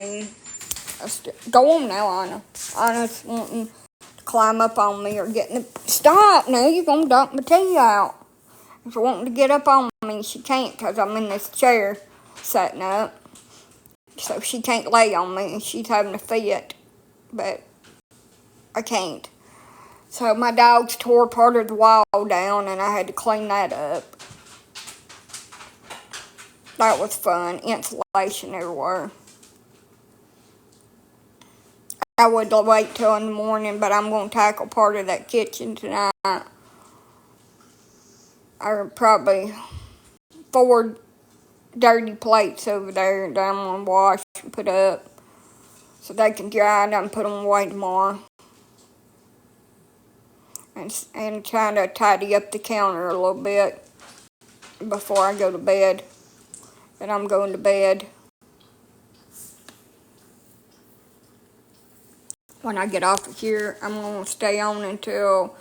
Go on now, Anna. Anna's wanting to climb up on me or getting the... Stop! Now you're going to dump my tea out. She's wanting to get up on me. She can't because I'm in this chair setting up. So she can't lay on me. She's having a fit. But I can't. So my dogs tore part of the wall down and I had to clean that up. That was fun. Insulation everywhere. I would wait till in the morning, but I'm going to tackle part of that kitchen tonight. Or probably 4 dirty plates over there that I'm going to wash and put up so they can dry and put them away tomorrow. And trying to tidy up the counter a little bit before I go to bed. And I'm going to bed. When I get off of here, I'm going to stay on until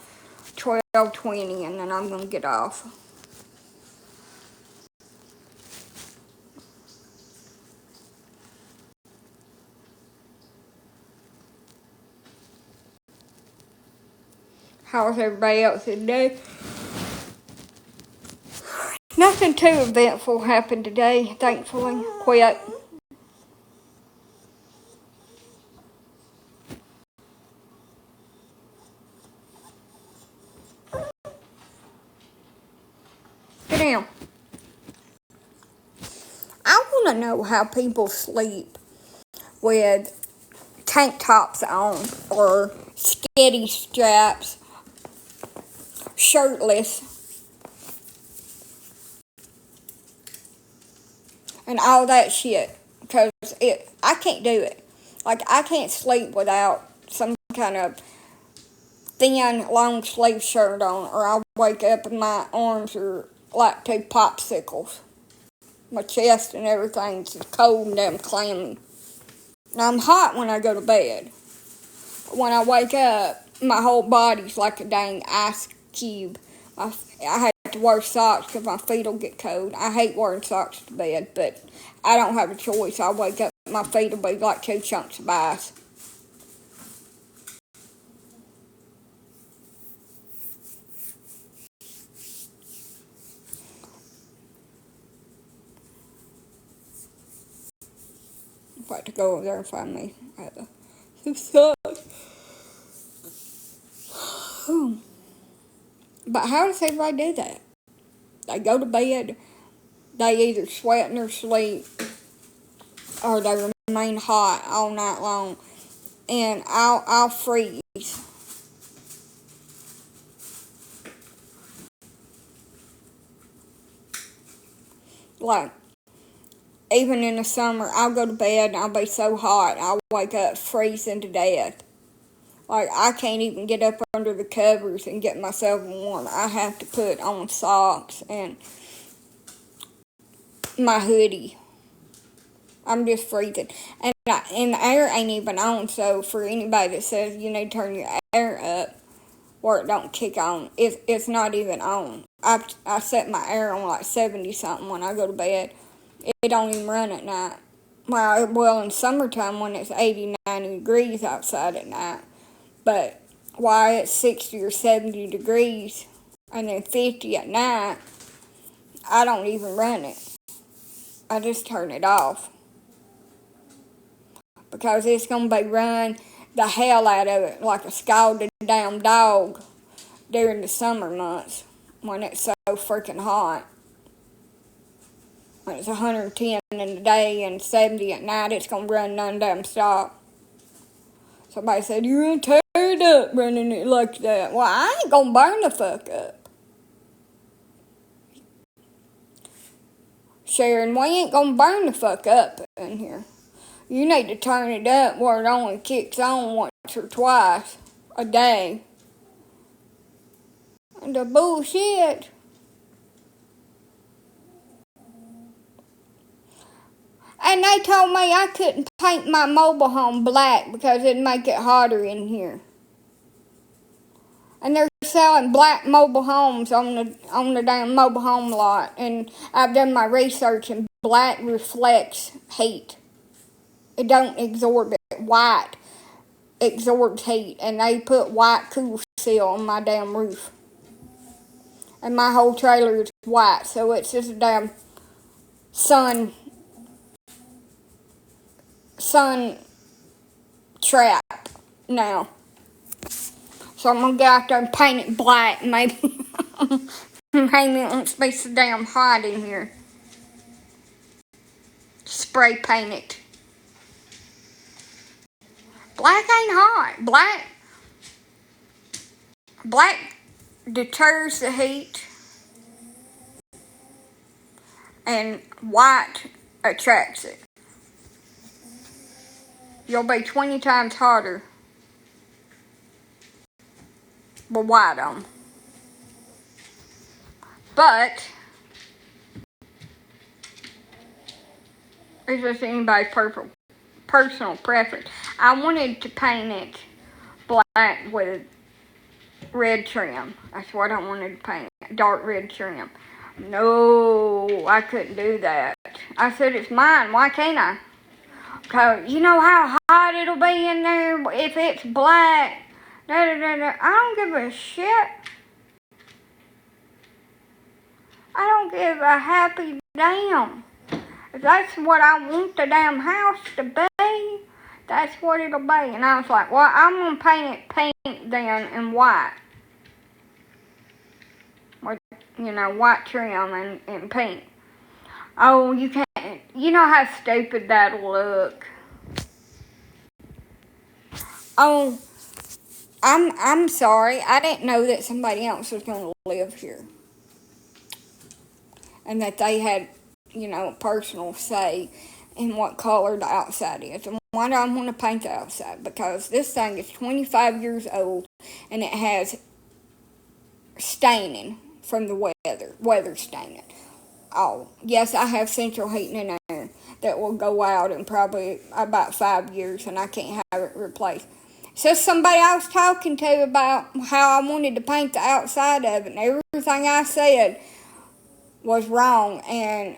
12:20 and then I'm going to get off. How's everybody else today? Nothing too eventful happened today, thankfully. Quit. Get down. I want to know how people sleep with tank tops on or sketty straps, shirtless, and all that shit. Because I can't do it. Like, I can't sleep without some kind of thin, long sleeve shirt on, or I'll wake up and my arms are like 2 popsicles. My chest and everything's cold and damn clammy. Now, I'm hot when I go to bed. When I wake up, my whole body's like a dang ice cube. I had to wear socks because my feet will get cold. I hate wearing socks to bed, but I don't have a choice. I wake up, my feet will be like 2 chunks of ice. I'm about to go over there and find me some socks. But how does everybody do that? They go to bed, they either sweat in their sleep or they remain hot all night long, and I'll freeze. Like, even in the summer, I'll go to bed and I'll be so hot, I'll wake up freezing to death. Like, I can't even get up under the covers and get myself warm. I have to put on socks and my hoodie. I'm just freezing. And the air ain't even on, so for anybody that says you need to turn your air up where it don't kick on, it's not even on. I set my air on like 70-something when I go to bed. It don't even run at night. Well, in summertime when it's 80, 90 degrees outside at night. But why it's 60 or 70 degrees and then 50 at night, I don't even run it. I just turn it off. Because it's going to be running the hell out of it like a scalded damn dog during the summer months when it's so freaking hot. When it's 110 in the day and 70 at night, it's going to run none damn stop. Somebody said, you're going to tear it up running it like that. Well, I ain't going to burn the fuck up. Sharon, we ain't going to burn the fuck up in here. You need to turn it up where it only kicks on once or twice a day. And the bullshit. And they told me I couldn't paint my mobile home black because it'd make it hotter in here. And they're selling black mobile homes on the damn mobile home lot. And I've done my research and black reflects heat. It don't absorb it. White absorbs heat, and they put white cool seal on my damn roof. And my whole trailer is white, so it's just a damn sun trap now. So I'm gonna get out there and paint it black. Maybe maybe it won't be so damn hot in here. Spray paint it. Black ain't hot. Black deters the heat, and white attracts it. You'll be 20 times hotter with white on. But it's just anybody's personal preference. I wanted to paint it black with red trim. That's what I wanted to paint it. Dark red trim. No, I couldn't do that. I said, it's mine. Why can't I? Because you know how hot it'll be in there if it's black. I don't give a shit. I don't give a happy damn. If that's what I want the damn house to be, that's what it'll be. And I was like, well, I'm going to paint it pink then and white. With, white trim and pink. Oh, you can't. You know how stupid that'll look. Oh, I'm sorry. I didn't know that somebody else was going to live here. And that they had, personal say in what color the outside is. And why do I want to paint the outside? Because this thing is 25 years old and it has staining from the weather staining. Oh, yes, I have central heating and air that will go out in probably about 5 years, and I can't have it replaced. So somebody I was talking to about how I wanted to paint the outside of it, and everything I said was wrong, and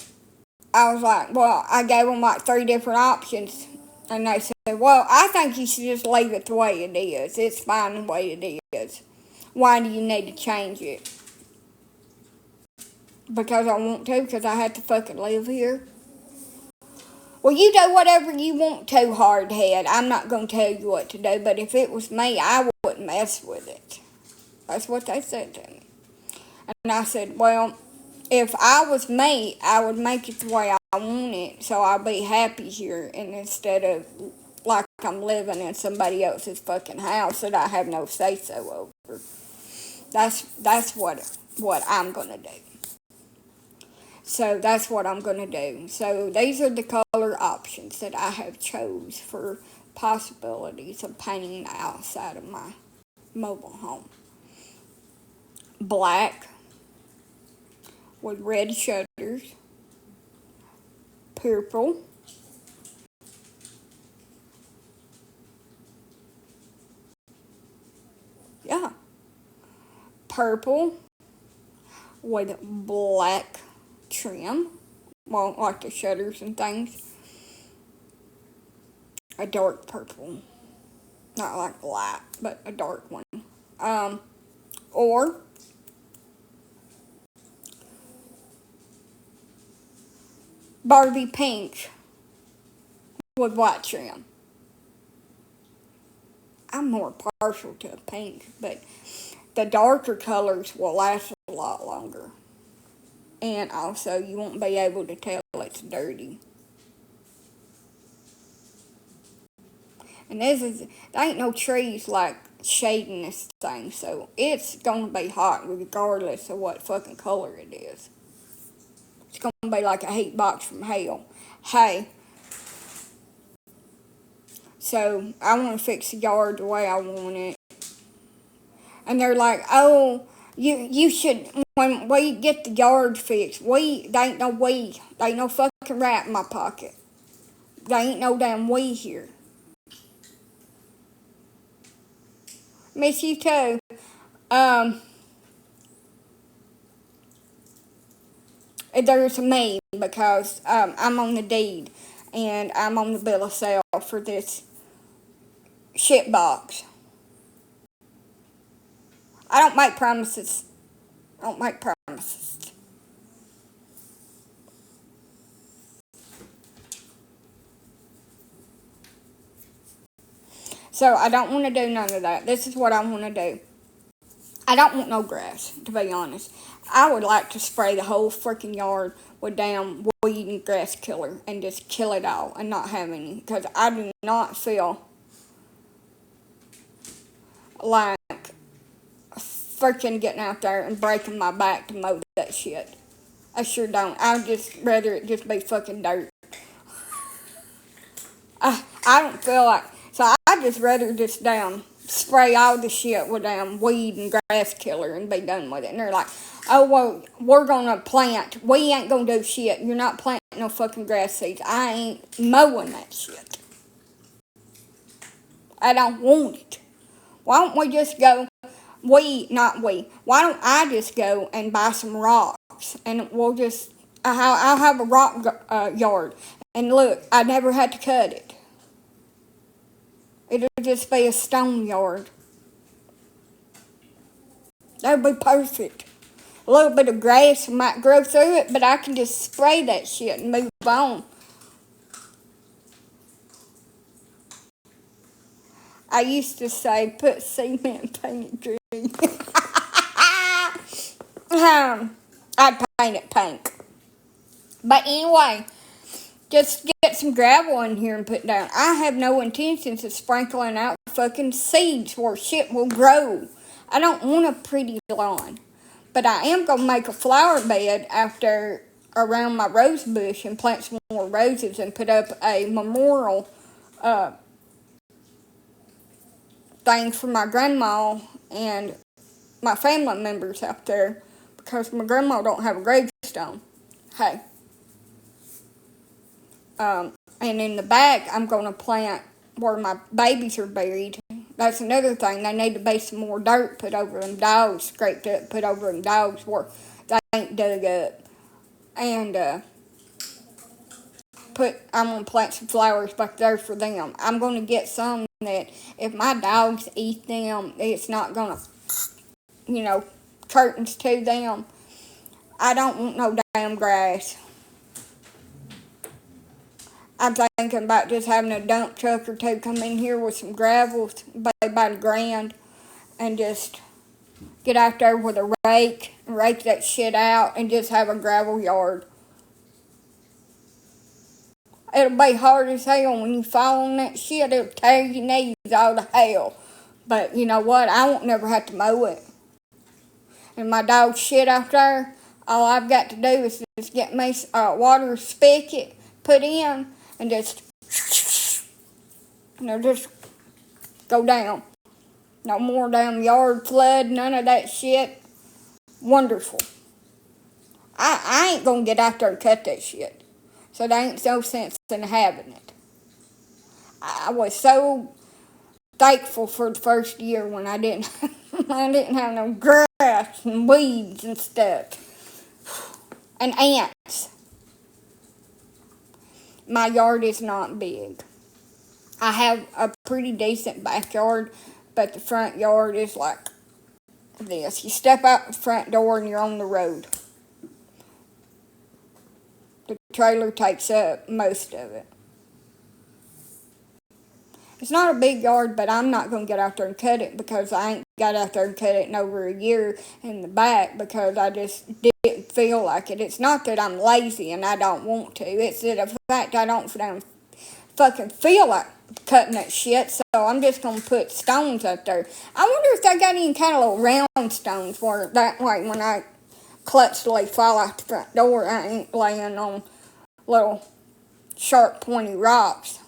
I was like, well, I gave them like 3 different options, and they said, well, I think you should just leave it the way it is. It's fine the way it is. Why do you need to change it? Because I want to, because I have to fucking live here. Well, you do whatever you want to, hardhead. I'm not going to tell you what to do, but if it was me, I wouldn't mess with it. That's what they said to me. And I said, well, if I was me, I would make it the way I want it, so I'll be happy here, and instead of like I'm living in somebody else's fucking house that I have no say-so over. That's what I'm going to do. So that's what I'm going to do. So these are the color options that I have chose for possibilities of painting the outside of my mobile home. Black with red shutters. Purple. Yeah. Purple with black trim. Well, like the shutters and things. A dark purple. Not like light, but a dark one. Or Barbie pink with white trim. I'm more partial to pink, but the darker colors will last a lot longer. And also, you won't be able to tell it's dirty. And there ain't no trees like shading this thing, so it's gonna be hot regardless of what fucking color it is. It's gonna be like a heat box from hell. Hey, so I want to fix the yard the way I want it. And they're like, oh, you should, when we get the yard fixed, they ain't no fucking rat in my pocket. There ain't no damn we here. Miss you too. There's me because I'm on the deed and I'm on the bill of sale myself for this shit box. I don't make promises. I don't make promises. So I don't want to do none of that. This is what I want to do. I don't want no grass, to be honest. I would like to spray the whole freaking yard with damn weed and grass killer and just kill it all and not have any. Because I do not feel like freaking getting out there and breaking my back to mow that shit. I sure don't. I'd just rather it just be fucking dirt. I don't feel like... So I'd just rather just damn spray all the shit with damn weed and grass killer and be done with it. And they're like, oh, well, we're going to plant. We ain't going to do shit. You're not planting no fucking grass seeds. I ain't mowing that shit. I don't want it. Why don't we just go... Why don't I just go and buy some rocks and we'll just... I'll have a rock yard. And look, I never had to cut it. It'll just be a stone yard. That'd be perfect. A little bit of grass might grow through it, but I can just spray that shit and move on. I used to say, put cement, paint it green. I'd paint it pink. But anyway, just get some gravel in here and put down. I have no intentions of sprinkling out fucking seeds where shit will grow. I don't want a pretty lawn. But I am going to make a flower bed around my rose bush and plant some more roses and put up a memorial thing for my grandma and my family members out there because my grandma don't have a gravestone. Hey. And in the back, I'm going to plant where my babies are buried. That's another thing. They need to be some more dirt put over them dogs, scraped up, put over them dogs where they ain't dug up. And I'm going to plant some flowers back there for them. I'm going to get some that if my dogs eat them, it's not going to, curtains to them. I don't want no damn grass. I'm thinking about just having a dump truck or two come in here with some gravel by the ground and just get out there with a rake and rake that shit out and just have a gravel yard. It'll be hard as hell when you fall on that shit. It'll tear your knees all to hell. But you know what? I won't never have to mow it. And my dog shit out there, all I've got to do is just get me a water spigot put in and just go down. No more damn yard flood, none of that shit. Wonderful. I ain't gonna get out there and cut that shit. So there ain't no sense in having it. I was so thankful for the first year when I didn't have no grass and weeds and stuff. And ants. My yard is not big. I have a pretty decent backyard, but the front yard is like this. You step out the front door and you're on the road. The trailer takes up most of it. It's not a big yard, but I'm not going to get out there and cut it because I ain't got out there and cut it in over a year in the back because I just didn't feel like it. It's not that I'm lazy and I don't want to. It's that the fact I don't fucking feel like cutting that shit, so I'm just going to put stones out there. I wonder if they got any kind of little round stones where that way when I clutchily fall out the front door, I ain't laying on little sharp pointy rocks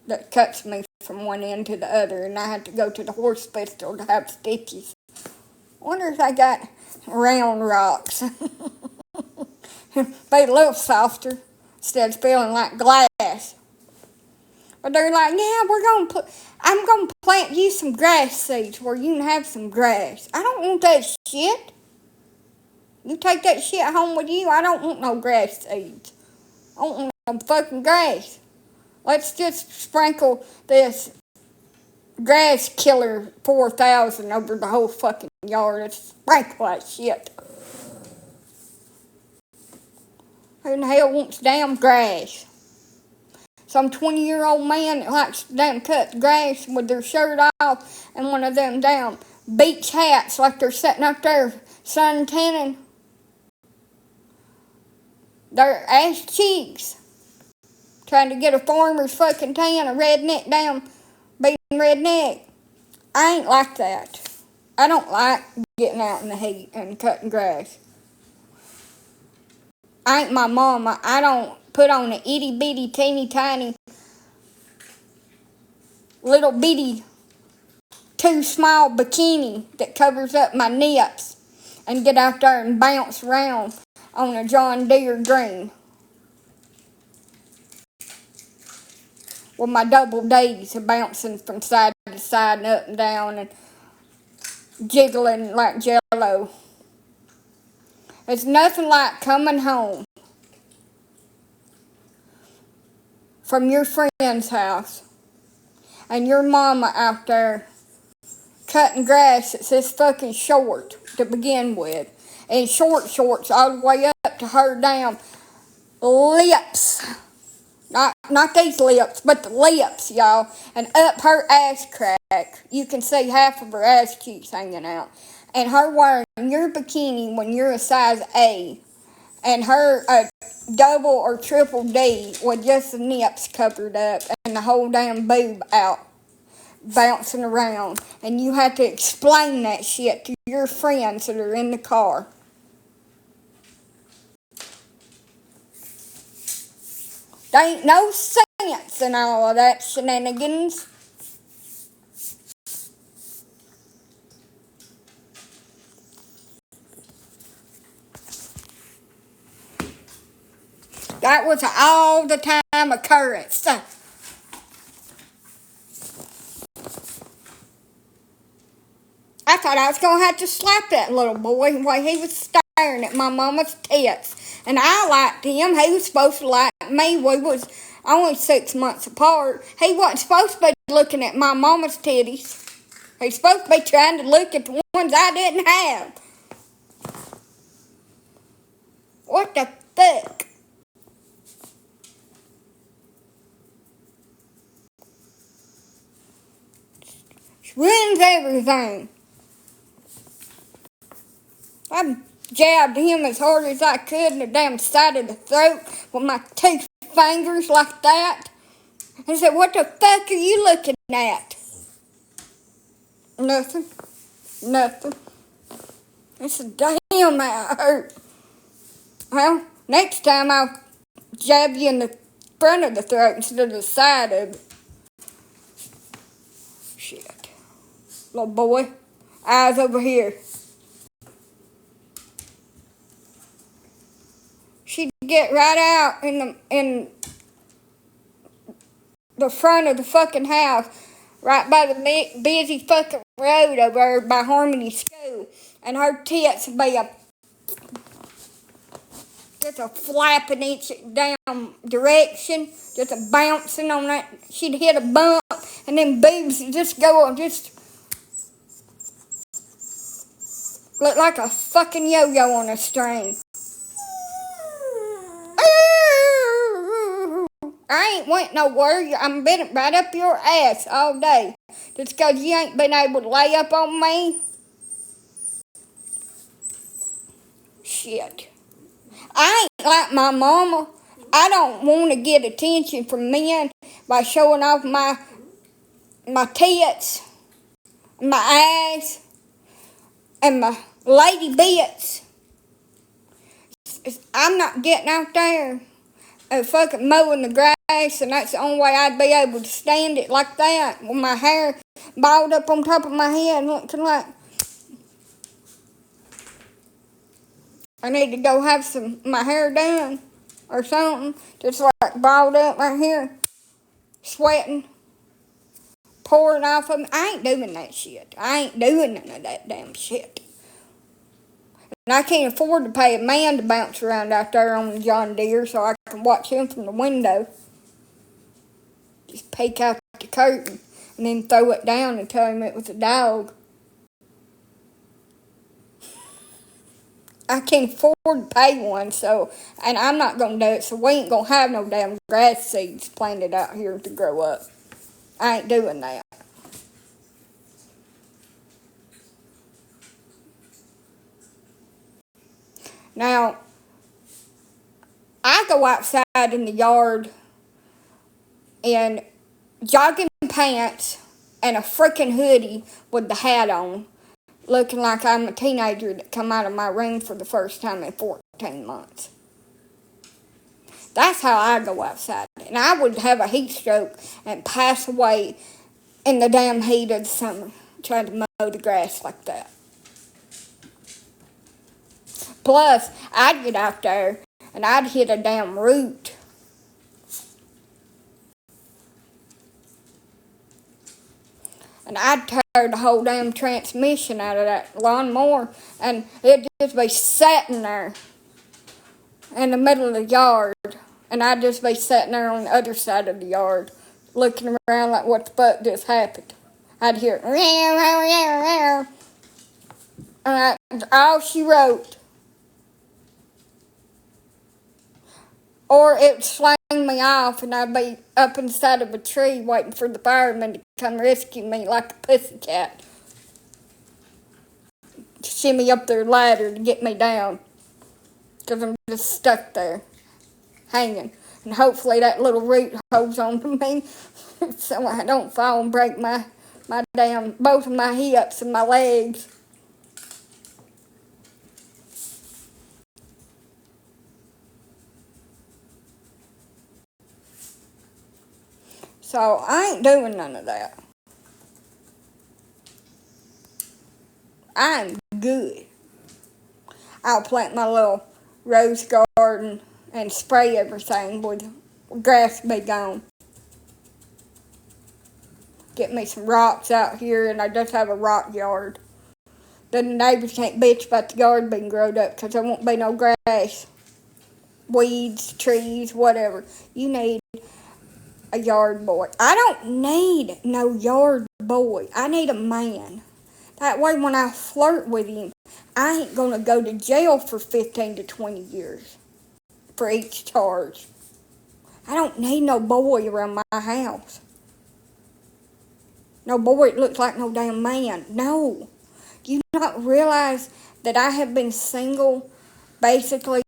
that cuts me from one end to the other, and I have to go to the hospital to have stitches. I wonder if they got round rocks. Be a little softer instead of feeling like glass. But they're like, yeah, I'm gonna plant you some grass seeds where you can have some grass. I don't want that shit. You take that shit home with you. I don't want no grass seeds. I don't want no fucking grass. Let's just sprinkle this grass killer 4,000 over the whole fucking yard. Let's sprinkle that shit. Who in the hell wants damn grass? Some 20-year-old man that likes to damn cut grass with their shirt off and one of them damn beach hats like they're sitting up there sun tanning their ass cheeks. Trying to get a farmer's fucking tan, a redneck down being redneck. I ain't like that. I don't like getting out in the heat and cutting grass. I ain't my mama. I don't put on an itty bitty teeny tiny little bitty too small bikini that covers up my nips and get out there and bounce around on a John Deere green with my double D's bouncing from side to side and up and down and jiggling like jello. It's nothing like coming home from your friend's house and your mama out there cutting grass that's this fucking short to begin with. And short shorts all the way up to her damn lips. Not these lips, but the lips, y'all. And up her ass crack. You can see half of her ass cheeks hanging out. And her wearing your bikini when you're a size A. And her a double or triple D with just the nips covered up and the whole damn boob out. Bouncing around. And you have to explain that shit to your friends that are in the car. There ain't no sense in all of that shenanigans. That was an all the time occurrence. I thought I was going to have to slap that little boy while he was staring at my mama's tits. And I liked him. He was supposed to like me. We was only 6 months apart. He wasn't supposed to be looking at my mama's titties. He's supposed to be trying to look at the ones I didn't have. What the fuck? Ruins everything. I jabbed him as hard as I could in the damn side of the throat with my 2 fingers like that. And said, what the fuck are you looking at? Nothing. It's a damn that hurt. Well, next time I'll jab you in the front of the throat instead of the side of it. Shit. Little boy, eyes over here. She'd get right out in the front of the fucking house, right by the busy fucking road over there by Harmony School, and her tits would be just a flapping each damn direction, just a bouncing on that. She'd hit a bump, and then boobs would just go on, just look like a fucking yo-yo on a string. I ain't went nowhere. I'm been right up your ass all day. Just 'cause you ain't been able to lay up on me. Shit. I ain't like my mama. I don't want to get attention from men by showing off my tits, my ass, and my lady bits. I'm not getting out there and fucking mowing the grass, and that's the only way I'd be able to stand it like that, with my hair balled up on top of my head, looking like I need to go have my hair done or something, just like balled up right here, sweating, pouring off of me. I ain't doing that shit. I ain't doing none of that damn shit. And I can't afford to pay a man to bounce around out there on the John Deere so I can watch him from the window. Just peek out the curtain and then throw it down and tell him it was a dog. I can't afford to pay one, and I'm not going to do it, so we ain't going to have no damn grass seeds planted out here to grow up. I ain't doing that. Now, I go outside in the yard in jogging pants and a freaking hoodie with the hat on, looking like I'm a teenager that come out of my room for the first time in 14 months. That's how I go outside. And I would have a heat stroke and pass away in the damn heat of the summer trying to mow the grass like that. Plus, I'd get out there and I'd hit a damn root. And I'd tear the whole damn transmission out of that lawnmower, and it'd just be sitting there in the middle of the yard, and I'd just be sitting there on the other side of the yard, looking around like, what the fuck just happened? I'd hear, and that's all she wrote. Or it'd slang me off, and I'd be up inside of a tree waiting for the firemen to come rescue me like a pussycat. Shimmy up their ladder to get me down, because I'm just stuck there, hanging. And hopefully that little root holds on to me so I don't fall and break my damn, both of my hips and my legs. So I ain't doing none of that. I'm good. I'll plant my little rose garden and spray everything with grass be gone. Get me some rocks out here, and I just have a rock yard. Then the neighbors can't bitch about the yard being growed up because there won't be no grass, weeds, trees, whatever. You need a yard boy. I don't need no yard boy. I need a man. That way when I flirt with him, I ain't going to go to jail for 15 to 20 years for each charge. I don't need no boy around my house. No boy that looks like no damn man. No. Do you not realize that I have been single basically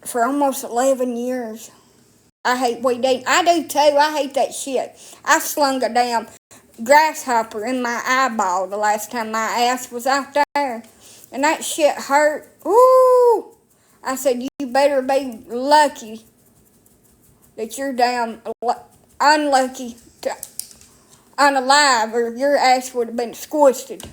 for almost 11 years? I hate weed eating. I do too. I hate that shit. I slung a damn grasshopper in my eyeball the last time my ass was out there. And that shit hurt. Ooh! I said, you better be lucky that you're damn unlucky to unalive, or your ass would have been squished.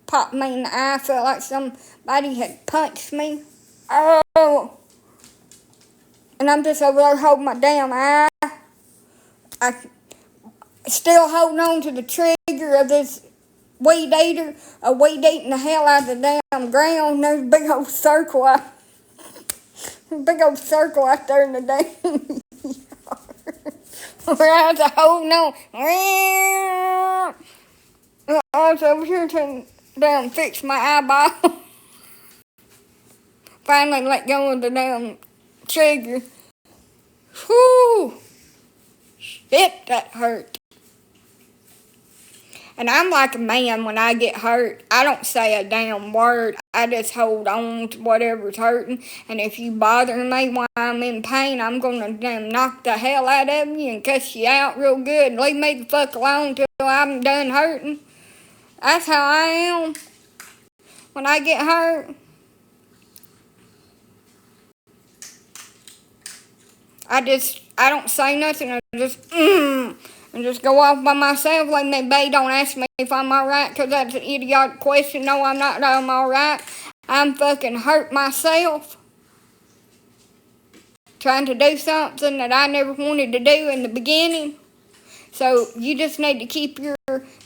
Popped me in the eye. Felt like somebody had punched me. Oh! And I'm just over there holding my damn eye. I still holding on to the trigger of this weed eater. A weed eating the hell out of the damn ground. There's a big old circle out there in the damn yard. Where I was holding on. I was over here trying to damn fix my eyeball. Finally let go of the damn trigger. Whew! Shit, that hurt. And I'm like a man when I get hurt. I don't say a damn word. I just hold on to whatever's hurting. And if you bother me while I'm in pain, I'm going to damn knock the hell out of you and cuss you out real good. Leave me the fuck alone till I'm done hurting. That's how I am when I get hurt. I don't say nothing. I just go off by myself. Like me, babe, don't ask me if I'm alright, because that's an idiotic question. No, I'm not. I'm alright. I'm fucking hurt myself trying to do something that I never wanted to do in the beginning. So you just need to keep your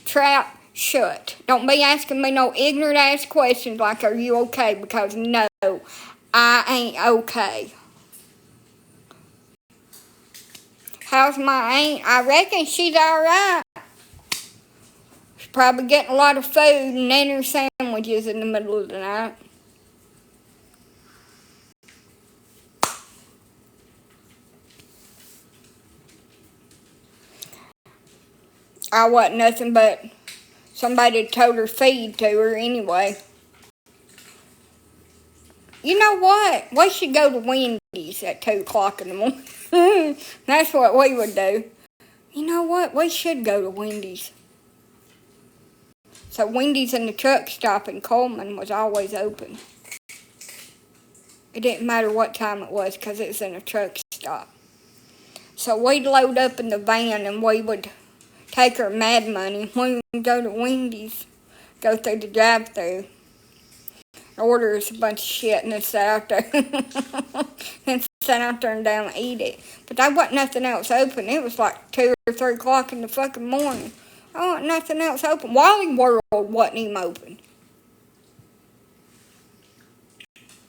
trap shut. Don't be asking me no ignorant ass questions like, are you okay? Because no, I ain't okay. How's my aunt? I reckon she's alright. She's probably getting a lot of food and dinner sandwiches in the middle of the night. I wasn't nothing but somebody told her feed to her anyway. You know what? We should go to Wendy's at 2 o'clock in the morning. That's what we would do. You know what? We should go to Wendy's. So Wendy's in the truck stop in Coleman was always open. It didn't matter what time it was because it was in a truck stop. So we'd load up in the van and we would take our mad money. We would go to Wendy's, go through the drive-thru, order us a bunch of shit and then sit out there. And sit out there and down and eat it. But there wasn't nothing else open. It was like 2 or 3 o'clock in the fucking morning. I want nothing else open. Wally World wasn't even open.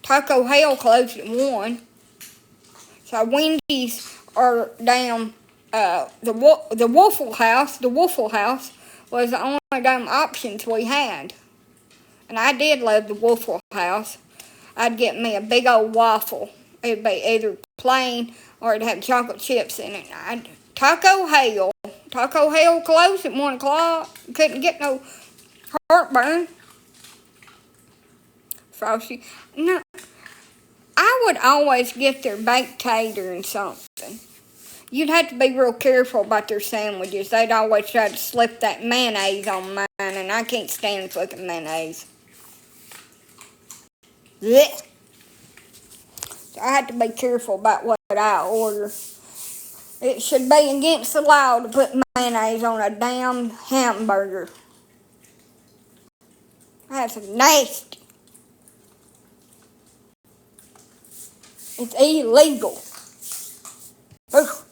Taco Hell closed at 1. So Wendy's are down. The Waffle House was the only damn options we had. And I did love the Waffle House. I'd get me a big old waffle. It'd be either plain or it'd have chocolate chips in it. Taco Hell closed at 1 o'clock. Couldn't get no heartburn. Frosty. No, I would always get their baked tater and something. You'd have to be real careful about their sandwiches. They'd always try to slip that mayonnaise on mine, and I can't stand fucking mayonnaise. Blech. So I have to be careful about what I order. It should be against the law to put mayonnaise on a damn hamburger. That's nasty. It's illegal. Ugh.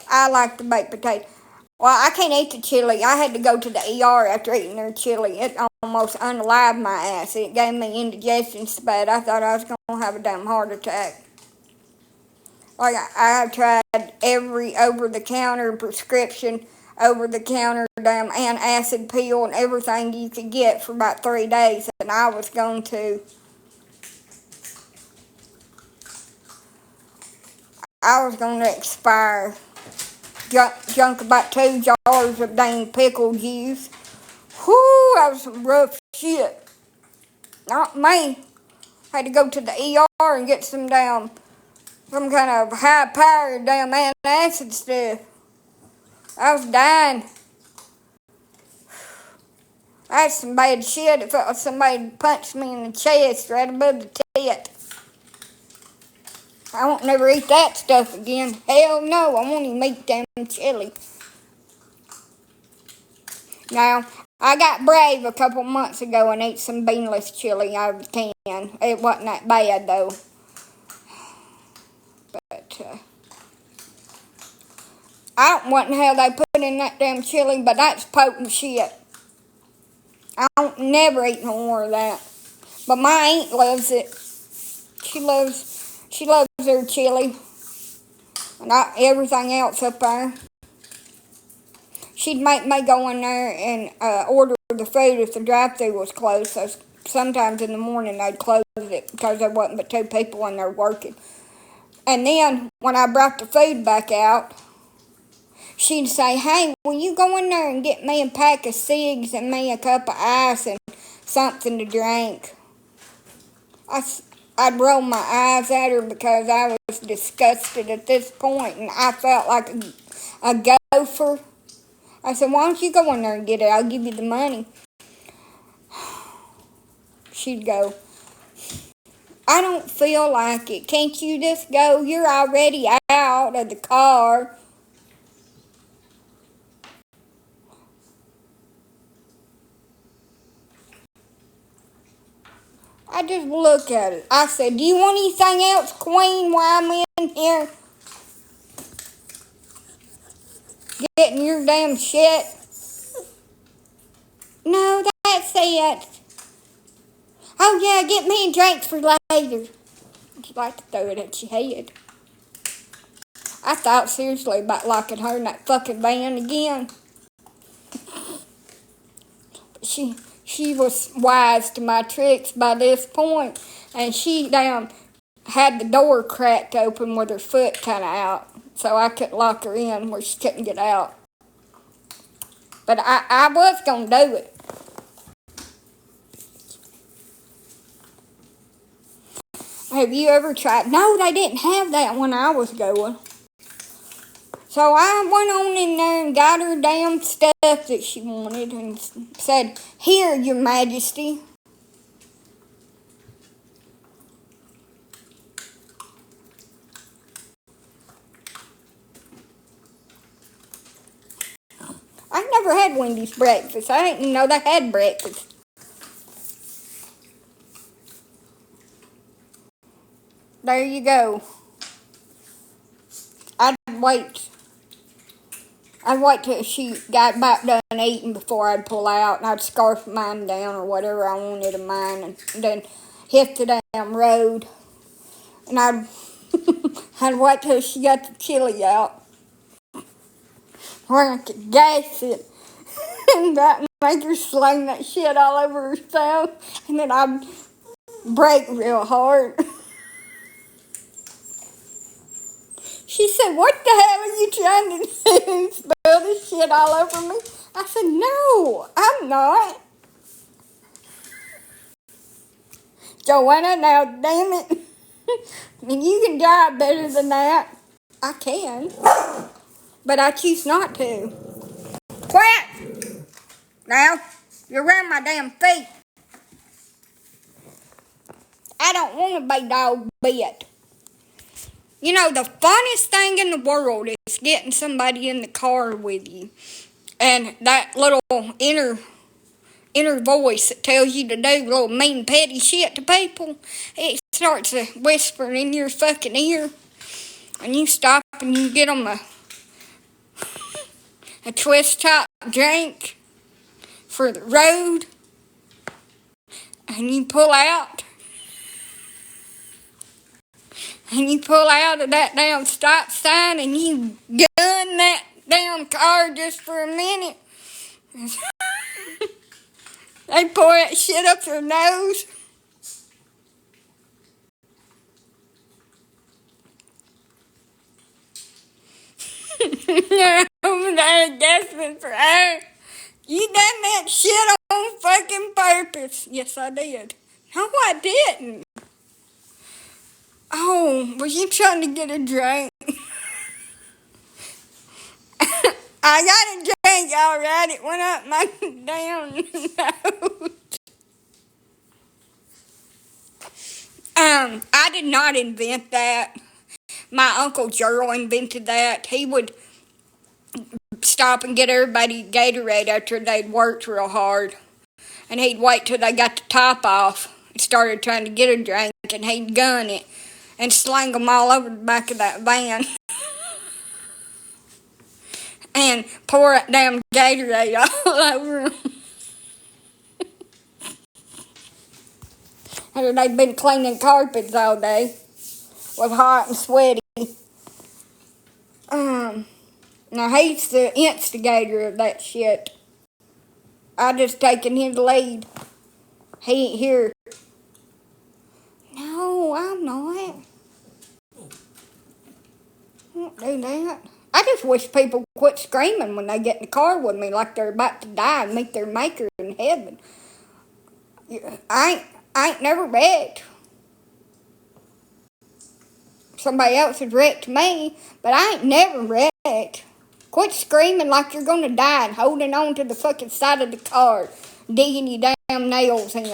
I like the baked potato. Well, I can't eat the chili. I had to go to the ER after eating their chili. It almost unalived my ass. It gave me indigestion so bad I thought I was going to have a damn heart attack. Like, I tried every over-the-counter prescription, over-the-counter damn antacid pill and everything you could get for about 3 days, and I was going to expire. Drunk about 2 jars of dang pickle juice. Whoo, that was some rough shit. Not me. Had to go to the ER and get some kind of high-powered damn antacid stuff. I was dying. That's some bad shit. It felt like somebody punched me in the chest right above the tit. I won't never eat that stuff again. Hell no, I won't even eat damn chili. Now, I got brave a couple months ago and ate some beanless chili out of the can. It wasn't that bad though. But, I don't want how they put in that damn chili, but that's potent shit. I don't never eat no more of that. But my aunt loves it. She loves her chili. And everything else up there. She'd make me go in there and order the food if the drive-thru was closed. So sometimes in the morning they'd close it because there wasn't but 2 people in there working. And then when I brought the food back out, she'd say, "Hey, will you go in there and get me a pack of cigs and me a cup of ice and something to drink?" I'd roll my eyes at her because I was disgusted at this point and I felt like a gopher. I said, "Why don't you go in there and get it? I'll give you the money." She'd go, "I don't feel like it. Can't you just go? You're already out of the car." I just look at it. I said, "Do you want anything else, Queen, while I'm in here getting your damn shit?" "No, that's it." "Oh, yeah, get me a drink for later." she'd like to throw it at your head. I thought seriously about locking her in that fucking van again. She was wise to my tricks by this point, and she had the door cracked open with her foot kind of out, so I couldn't lock her in where she couldn't get out. But I was going to do it. Have you ever tried? No, they didn't have that when I was going. So I went on in there and got her damn stuff that she wanted and said, "Here, Your Majesty." I never had Wendy's breakfast. I didn't even know they had breakfast. There you go. I'd wait till she got about done eating before I'd pull out, and I'd scarf mine down or whatever I wanted of mine, and then hit the damn road. And I'd wait till she got the chili out, where I could gas it, and that make her sling that shit all over herself, and then I'd brake real hard. She said, "What the hell are you trying to do? Spill this shit all over me?" I said, "No, I'm not." "Joanna, now damn it. You can drive better than that." "I can, but I choose not to." "Quit! Now, you're around my damn feet. I don't want to be dog bit." You know, the funnest thing in the world is getting somebody in the car with you, and that little inner voice that tells you to do little mean petty shit to people, it starts to whisper in your fucking ear, and you stop and you get them a twist top drink for the road, and you pull out of that damn stop sign, and you gun that damn car just for a minute. They pour that shit up their nose. They're over there gasping for air. "You done that shit on fucking purpose." "Yes, I did." "No, I didn't." "Oh, were you trying to get a drink?" "I got a drink, all right. It went up my damn nose." I did not invent that. My Uncle Gerald invented that. He would stop and get everybody Gatorade after they'd worked real hard. And he'd wait till they got the top off and started trying to get a drink, and he'd gun it and sling them all over the back of that van. And pour that damn Gatorade all over them. And they'd been cleaning carpets all day. Was hot and sweaty. Now he's the instigator of that shit. I just taken his lead. He ain't here. No, I'm not. I won't do that. I just wish people quit screaming when they get in the car with me like they're about to die and meet their maker in heaven. I ain't never wrecked. Somebody else has wrecked me, but I ain't never wrecked. Quit screaming like you're gonna die and holding on to the fucking side of the car, digging your damn nails in.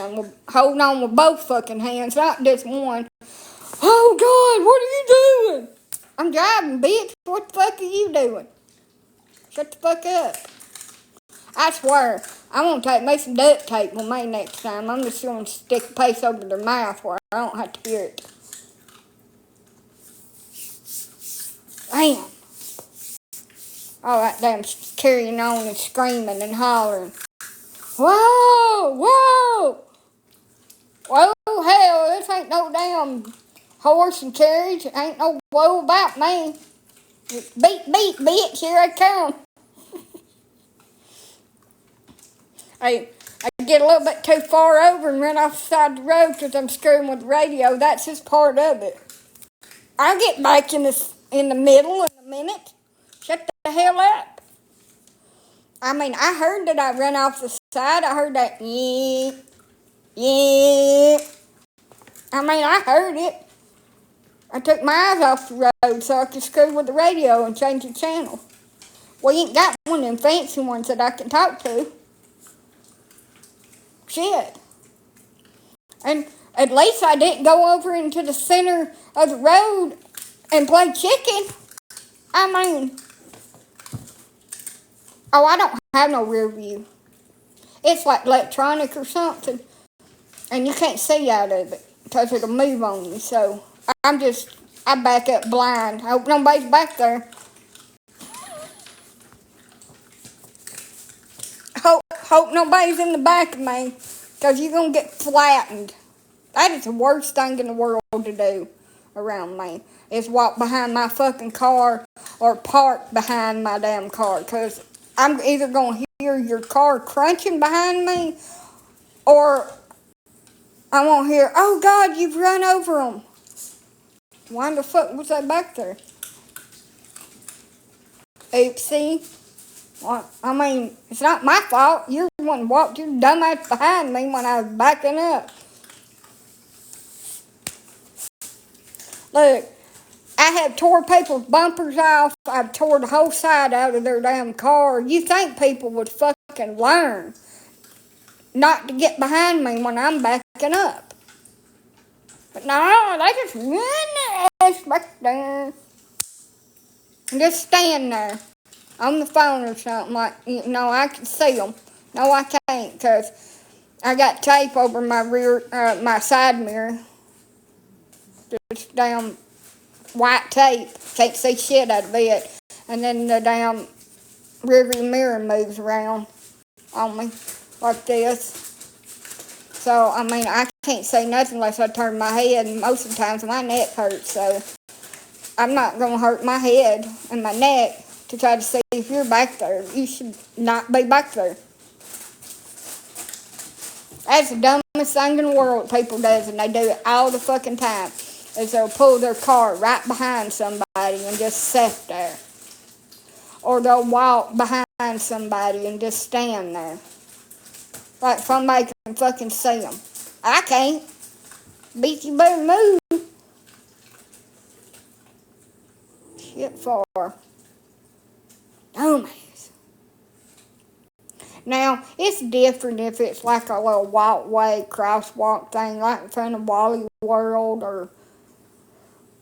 Holding on with both fucking hands, not just one. "Oh God, what are you doing?" "I'm driving, bitch. What the fuck are you doing?" Shut the fuck up. I swear, I'm gonna take me some duct tape with me next time. I'm just gonna stick a piece over their mouth where I don't have to hear it. Damn. All that damn carrying on and screaming and hollering. Whoa, whoa. Whoa, hell, this ain't no damn horse and carriage. Ain't no woe about me. Beat, beat, bitch, here I come. I get a little bit too far over and run off the side of the road because I'm screwing with the radio. That's just part of it. I'll get back in the middle in a minute. Shut the hell up. I mean, I heard that I ran off the side. I heard that, yeah. I mean, I heard it. I took my eyes off the road so I could screw with the radio and change the channel. We ain't got one of them fancy ones that I can talk to. Shit. And at least I didn't go over into the center of the road and play chicken. I mean, I don't have no rear view. It's like electronic or something. And you can't see out of it because it'll move on you. So I back up blind. I hope nobody's back there. Hope nobody's in the back of me because you're going to get flattened. That is the worst thing in the world to do around me, is walk behind my fucking car or park behind my damn car, because I'm either going to hear your car crunching behind me, or I won't hear, oh God, you've run over them. Why the fuck was that back there? Oopsie. Well, I mean, it's not my fault. You're the one who walked your dumbass behind me when I was backing up. Look, I have tore people's bumpers off. I've tore the whole side out of their damn car. You think people would fucking learn not to get behind me when I'm backing up. But no, they just run their ass back there. And just stand there on the phone or something like, I can see them. No, I can't, because I got tape over my my side mirror. Just damn white tape. Can't see shit out of it. And then the damn rearview mirror moves around on me like this. So, I mean, I can't say nothing unless I turn my head, and most of the times my neck hurts, so I'm not going to hurt my head and my neck to try to see if you're back there. You should not be back there. That's the dumbest thing in the world people does, and they do it all the fucking time, is they'll pull their car right behind somebody and just sit there. Or they'll walk behind somebody and just stand there. Like somebody can fucking see them. I can't. Bitch, you better move. Shit for. Dumbass. Now, it's different if it's like a little walkway, crosswalk thing, like in front of Wally World, or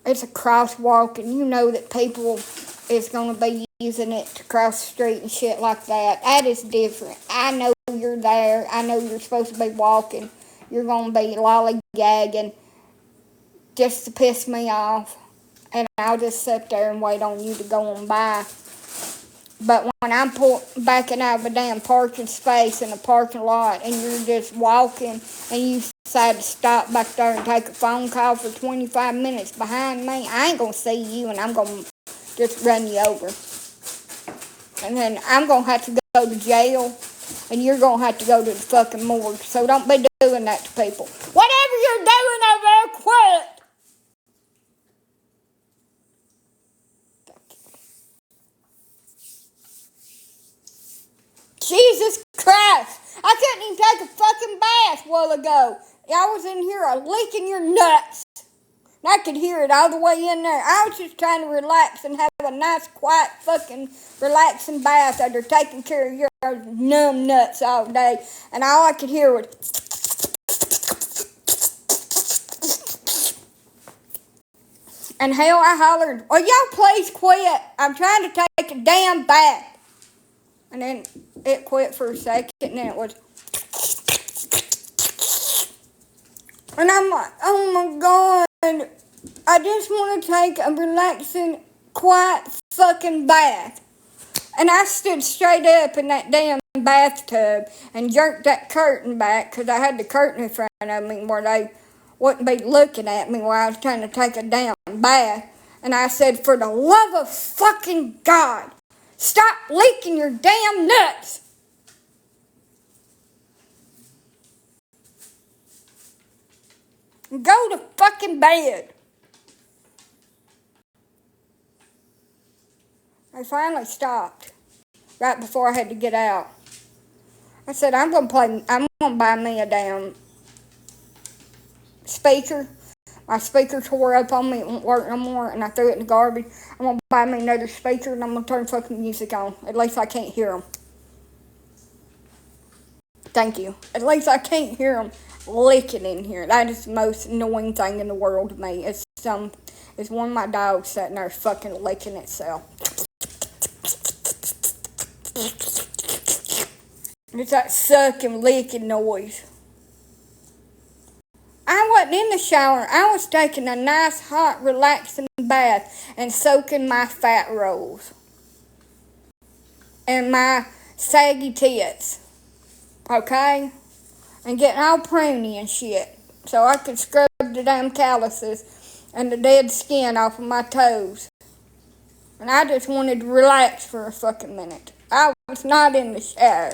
it's a crosswalk and you know that people is going to be using it to cross the street and shit like that. That is different. I know you're there. I know you're supposed to be walking. You're going to be lollygagging just to piss me off. And I'll just sit there and wait on you to go on by. But when I'm backing out of a damn parking space in a parking lot and you're just walking and you decide to stop back there and take a phone call for 25 minutes behind me, I ain't going to see you and I'm going to just run you over. And then I'm going to have to go to jail and you're going to have to go to the fucking morgue. So don't be doing that to people. Whatever you're doing over there, quit. Jesus Christ! I couldn't even take a fucking bath a while ago. I was in here licking your nuts. And I could hear it all the way in there. I was just trying to relax and have a nice, quiet, fucking relaxing bath after taking care of your numb nuts all day. And all I could hear was... And hell, I hollered, "Will y'all please quit? I'm trying to take a damn bath." And then it quit for a second, and then it was... And I'm like, oh my God, I just want to take a relaxing, quiet fucking bath. And I stood straight up in that damn bathtub and jerked that curtain back, because I had the curtain in front of me where they wouldn't be looking at me while I was trying to take a damn bath. And I said, for the love of fucking God, stop leaking your damn nuts. And go to fucking bed. They finally stopped right before I had to get out. I said, I'm gonna buy me a damn speaker. My speaker tore up on me, it won't work no more, and I threw it in the garbage. I'm gonna buy me another speaker, and I'm gonna turn fucking music on. At least I can't hear them. Thank you. At least I can't hear them licking in here. That is the most annoying thing in the world to me. It's one of my dogs sitting there fucking licking itself. It's that sucking, licking noise. I wasn't in the shower. I was taking a nice, hot, relaxing bath and soaking my fat rolls. And my saggy tits. Okay? And getting all pruny and shit. So I could scrub the damn calluses and the dead skin off of my toes. And I just wanted to relax for a fucking minute. I was not in the shower.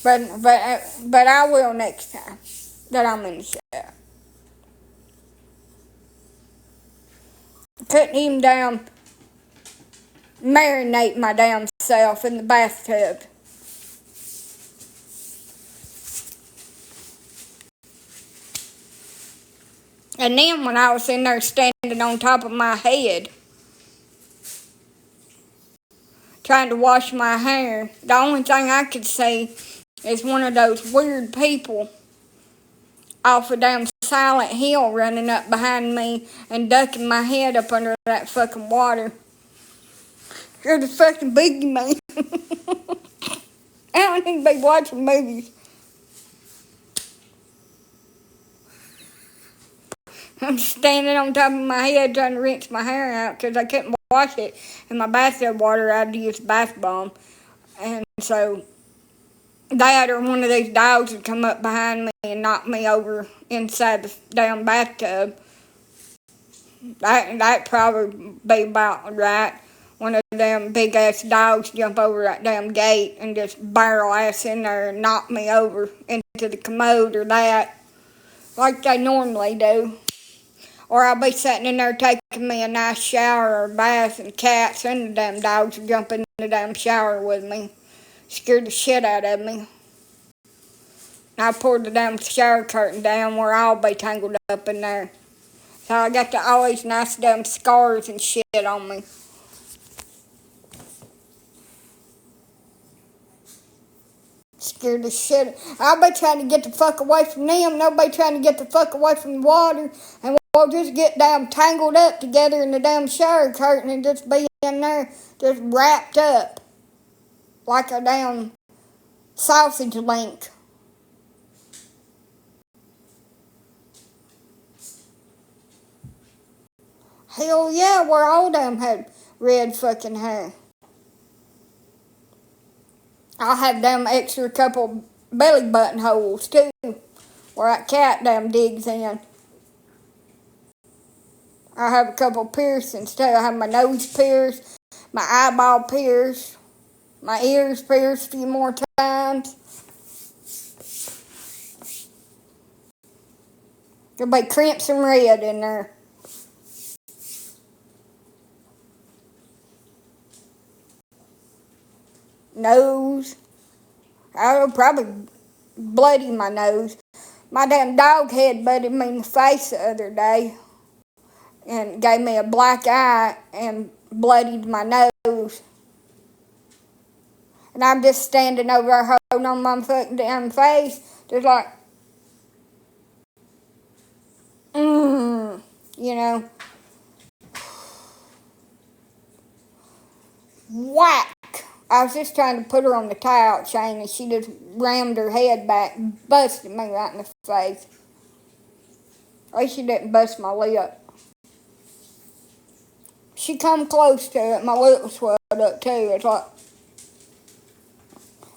But I will next time that I'm in the shower. Couldn't even damn marinate my damn self in the bathtub. And then when I was in there standing on top of my head, trying to wash my hair, the only thing I could see is one of those weird people off a damn Silent Hill running up behind me and ducking my head up under that fucking water. You're the fucking boogeyman. I don't need to be watching movies. I'm standing on top of my head trying to rinse my hair out because I couldn't wash it in my bathtub water. I had to use bath bomb. And so Dad or one of these dogs would come up behind me and knock me over inside the damn bathtub. That'd probably be about right. One of them big ass dogs jump over that damn gate and just barrel ass in there and knock me over into the commode or that, like they normally do. Or I'll be sitting in there taking me a nice shower or bath, and cats and the damn dogs will jump in the damn shower with me. Scared the shit out of me. I pulled the damn shower curtain down where I'll be tangled up in there. So I got all these nice damn scars and shit on me. Scared the shit. I'll be trying to get the fuck away from them. Nobody trying to get the fuck away from the water. And we'll just get damn tangled up together in the damn shower curtain and just be in there just wrapped up like a damn sausage link. Hell yeah, we're all damn had red fucking hair. I'll have damn extra couple belly button holes too, where that cat damn digs in. I have a couple piercings too. I have my nose pierced, my eyeball pierced, my ears pierced a few more times. There'll be crimson red in there. Nose. I'll probably bloody my nose. My damn dog head butted me in the face the other day and gave me a black eye and bloodied my nose. And I'm just standing over there holding on my fucking damn face, just like, you know. Whack! I was just trying to put her on the tie-out chain and she just rammed her head back and busted me right in the face. At least she didn't bust my lip. She come close to it, my lip was swelled up too. It's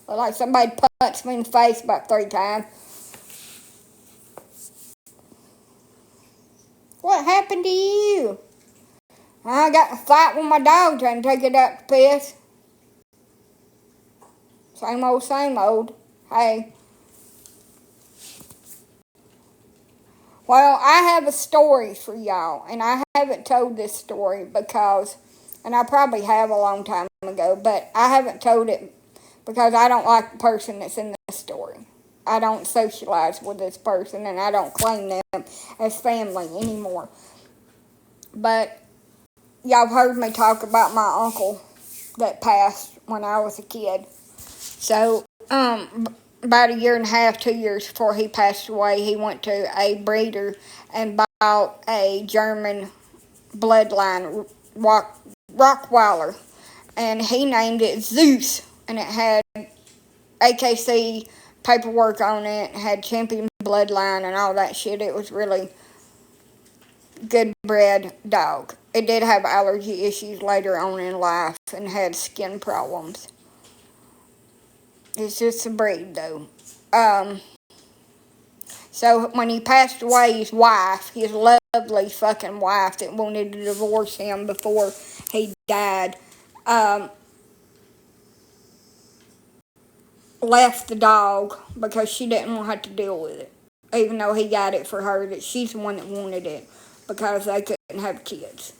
like somebody punched me in the face about 3 times. what happened to you? I got in a fight with my dog trying to take it out to piss. Same old, same old. Hey. Well, I have a story for y'all, and I haven't told this story because, and I probably have a long time ago, but I haven't told it because I don't like the person that's in the story. I don't socialize with this person, and I don't claim them as family anymore. But y'all heard me talk about my uncle that passed when I was a kid. So, about a year and a half, 2 years before he passed away, he went to a breeder and bought a German bloodline Rockweiler, and he named it Zeus, and it had AKC paperwork on it, had champion bloodline and all that shit. It was really good bred dog. It did have allergy issues later on in life and had skin problems. It's just a breed, though. So when he passed away, his wife, his lovely fucking wife that wanted to divorce him before he died, left the dog because she didn't want to have to deal with it. Even though he got it for her, that she's the one that wanted it because they couldn't have kids.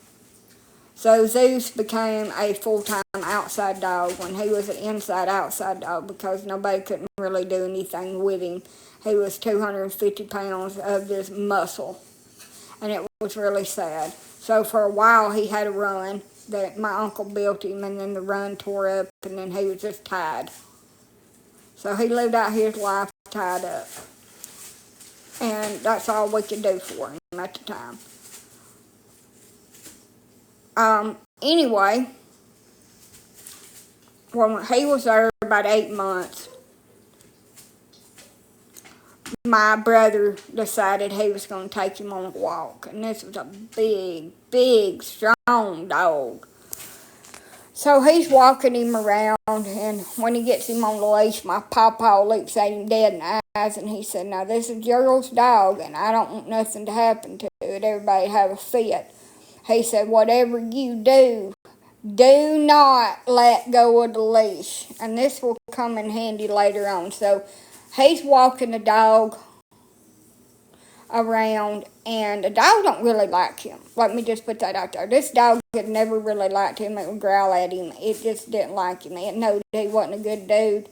So Zeus became a full-time outside dog when he was an inside-outside dog because nobody couldn't really do anything with him. He was 250 pounds of this muscle, and it was really sad. So for a while he had a run that my uncle built him, and then the run tore up, and then he was just tied. So he lived out his life tied up, and that's all we could do for him at the time. Anyway, when he was there about 8 months, my brother decided he was going to take him on a walk. And this was a big, strong dog. So he's walking him around, and when he gets him on the leash, my pawpaw looks at him dead in the eyes, and he said, "Now, this is Gerald's dog, and I don't want nothing to happen to it. Everybody have a fit." He said, "Whatever you do, do not let go of the leash." And this will come in handy later on. So he's walking the dog around, and the dog don't really like him. Let me just put that out there. This dog had never really liked him. It would growl at him. It just didn't like him. It knew he wasn't a good dude.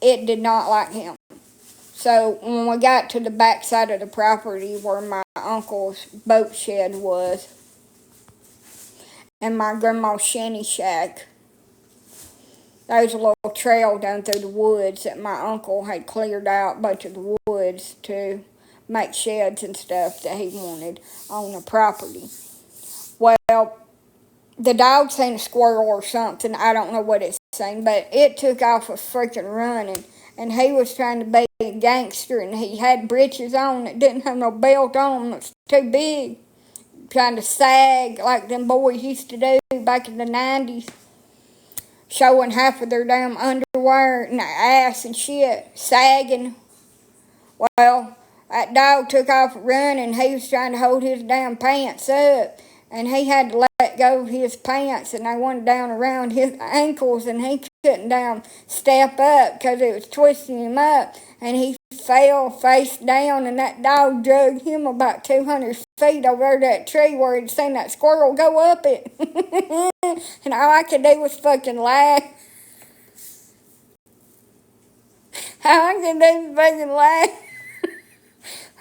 It did not like him. So when we got to the back side of the property where my uncle's boat shed was, and my grandma's shanty shack, there was a little trail down through the woods that my uncle had cleared out a bunch of the woods to make sheds and stuff that he wanted on the property. Well, the dog seen a squirrel or something. I don't know what it seen, but it took off a freaking running, and he was trying to be a gangster, and he had breeches on that didn't have no belt on them. It's too big. Trying to sag like them boys used to do back in the 90s. Showing half of their damn underwear and their ass and shit. Sagging. Well, that dog took off running. He was trying to hold his damn pants up. And he had to let go of his pants, and they went down around his ankles, and he couldn't down step up because it was twisting him up. And he fell face down, and that dog dragged him about 200 feet over that tree where he'd seen that squirrel go up it. And all I could do was fucking laugh. All I could do was fucking laugh.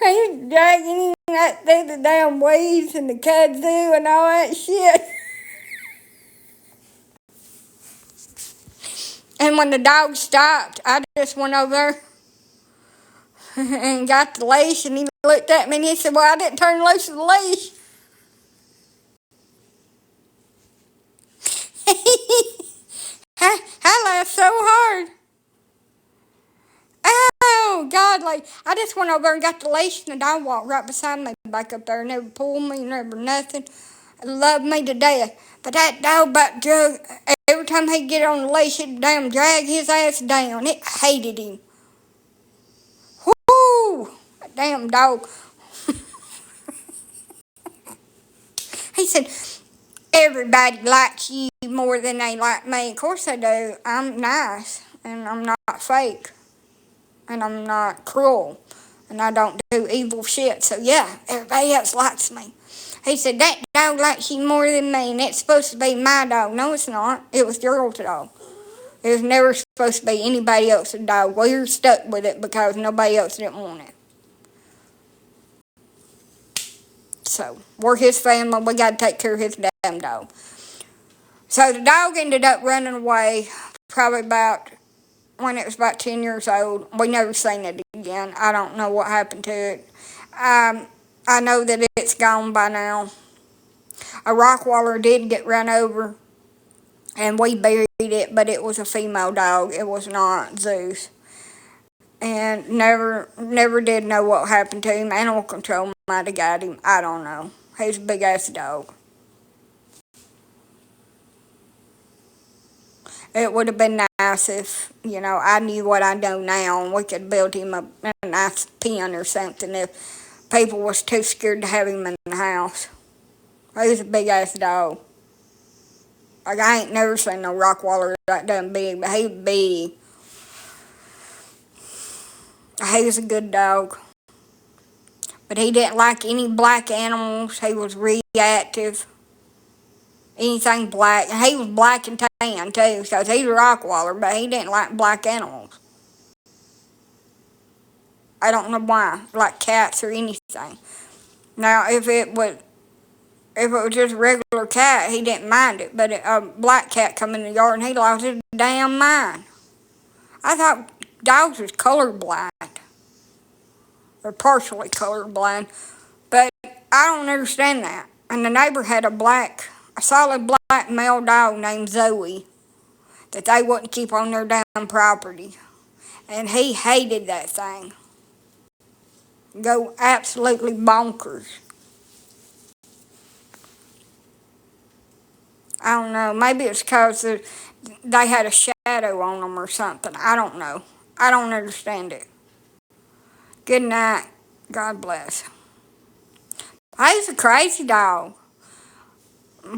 He was dragging him out through the damn weeds and the kudzu and all that shit. And when the dog stopped, I just went over there and got the leash, and he looked at me and he said, "Well, I didn't turn loose of the leash." I laughed so hard. Oh, God, like, I just went over and got the leash, and the dog walked right beside me back up there. Never pulled me, never nothing. Loved me to death. But that dog about drug, every time he'd get on the leash, it'd damn drag his ass down. It hated him. Whoo! That damn dog. He said, everybody likes you more than they like me. Of course they do. I'm nice, and I'm not fake, and I'm not cruel, and I don't do evil shit. So yeah, everybody else likes me. He said, that dog likes you more than me, and it's supposed to be my dog. No, it's not. It was Gerald's dog. It was never supposed to be anybody else's dog. We were stuck with it because nobody else didn't want it. So, we're his family. We got to take care of his damn dog. So, the dog ended up running away probably about when it was about 10 years old. We never seen it again. I don't know what happened to it. I know that it's gone by now. A Rottweiler did get run over, and we buried it, but it was a female dog. It was not Zeus. And never did know what happened to him. Animal control might have got him. I don't know. He's a big-ass dog. It would have been nice if, I knew what I know now and we could build him a nice pen or something if people was too scared to have him in the house. He's a big-ass dog. Like, I ain't never seen no Rottweiler that damn big, but he's big. He's a good dog. But he didn't like any black animals. He was reactive. Anything black. And he was black and tan, too, because he's a Rottweiler, but he didn't like black animals. I don't know why, like cats or anything. Now, if it was just a regular cat, he didn't mind it. But a black cat come in the yard and he lost his damn mind. I thought dogs was colorblind. Or partially colorblind. But I don't understand that. And the neighbor had a solid black male dog named Zoe that they wouldn't keep on their damn property. And he hated that thing. Go absolutely bonkers. I don't know. Maybe it's because they had a shadow on them or something. I don't know. I don't understand it. Good night. God bless. He's a crazy dog.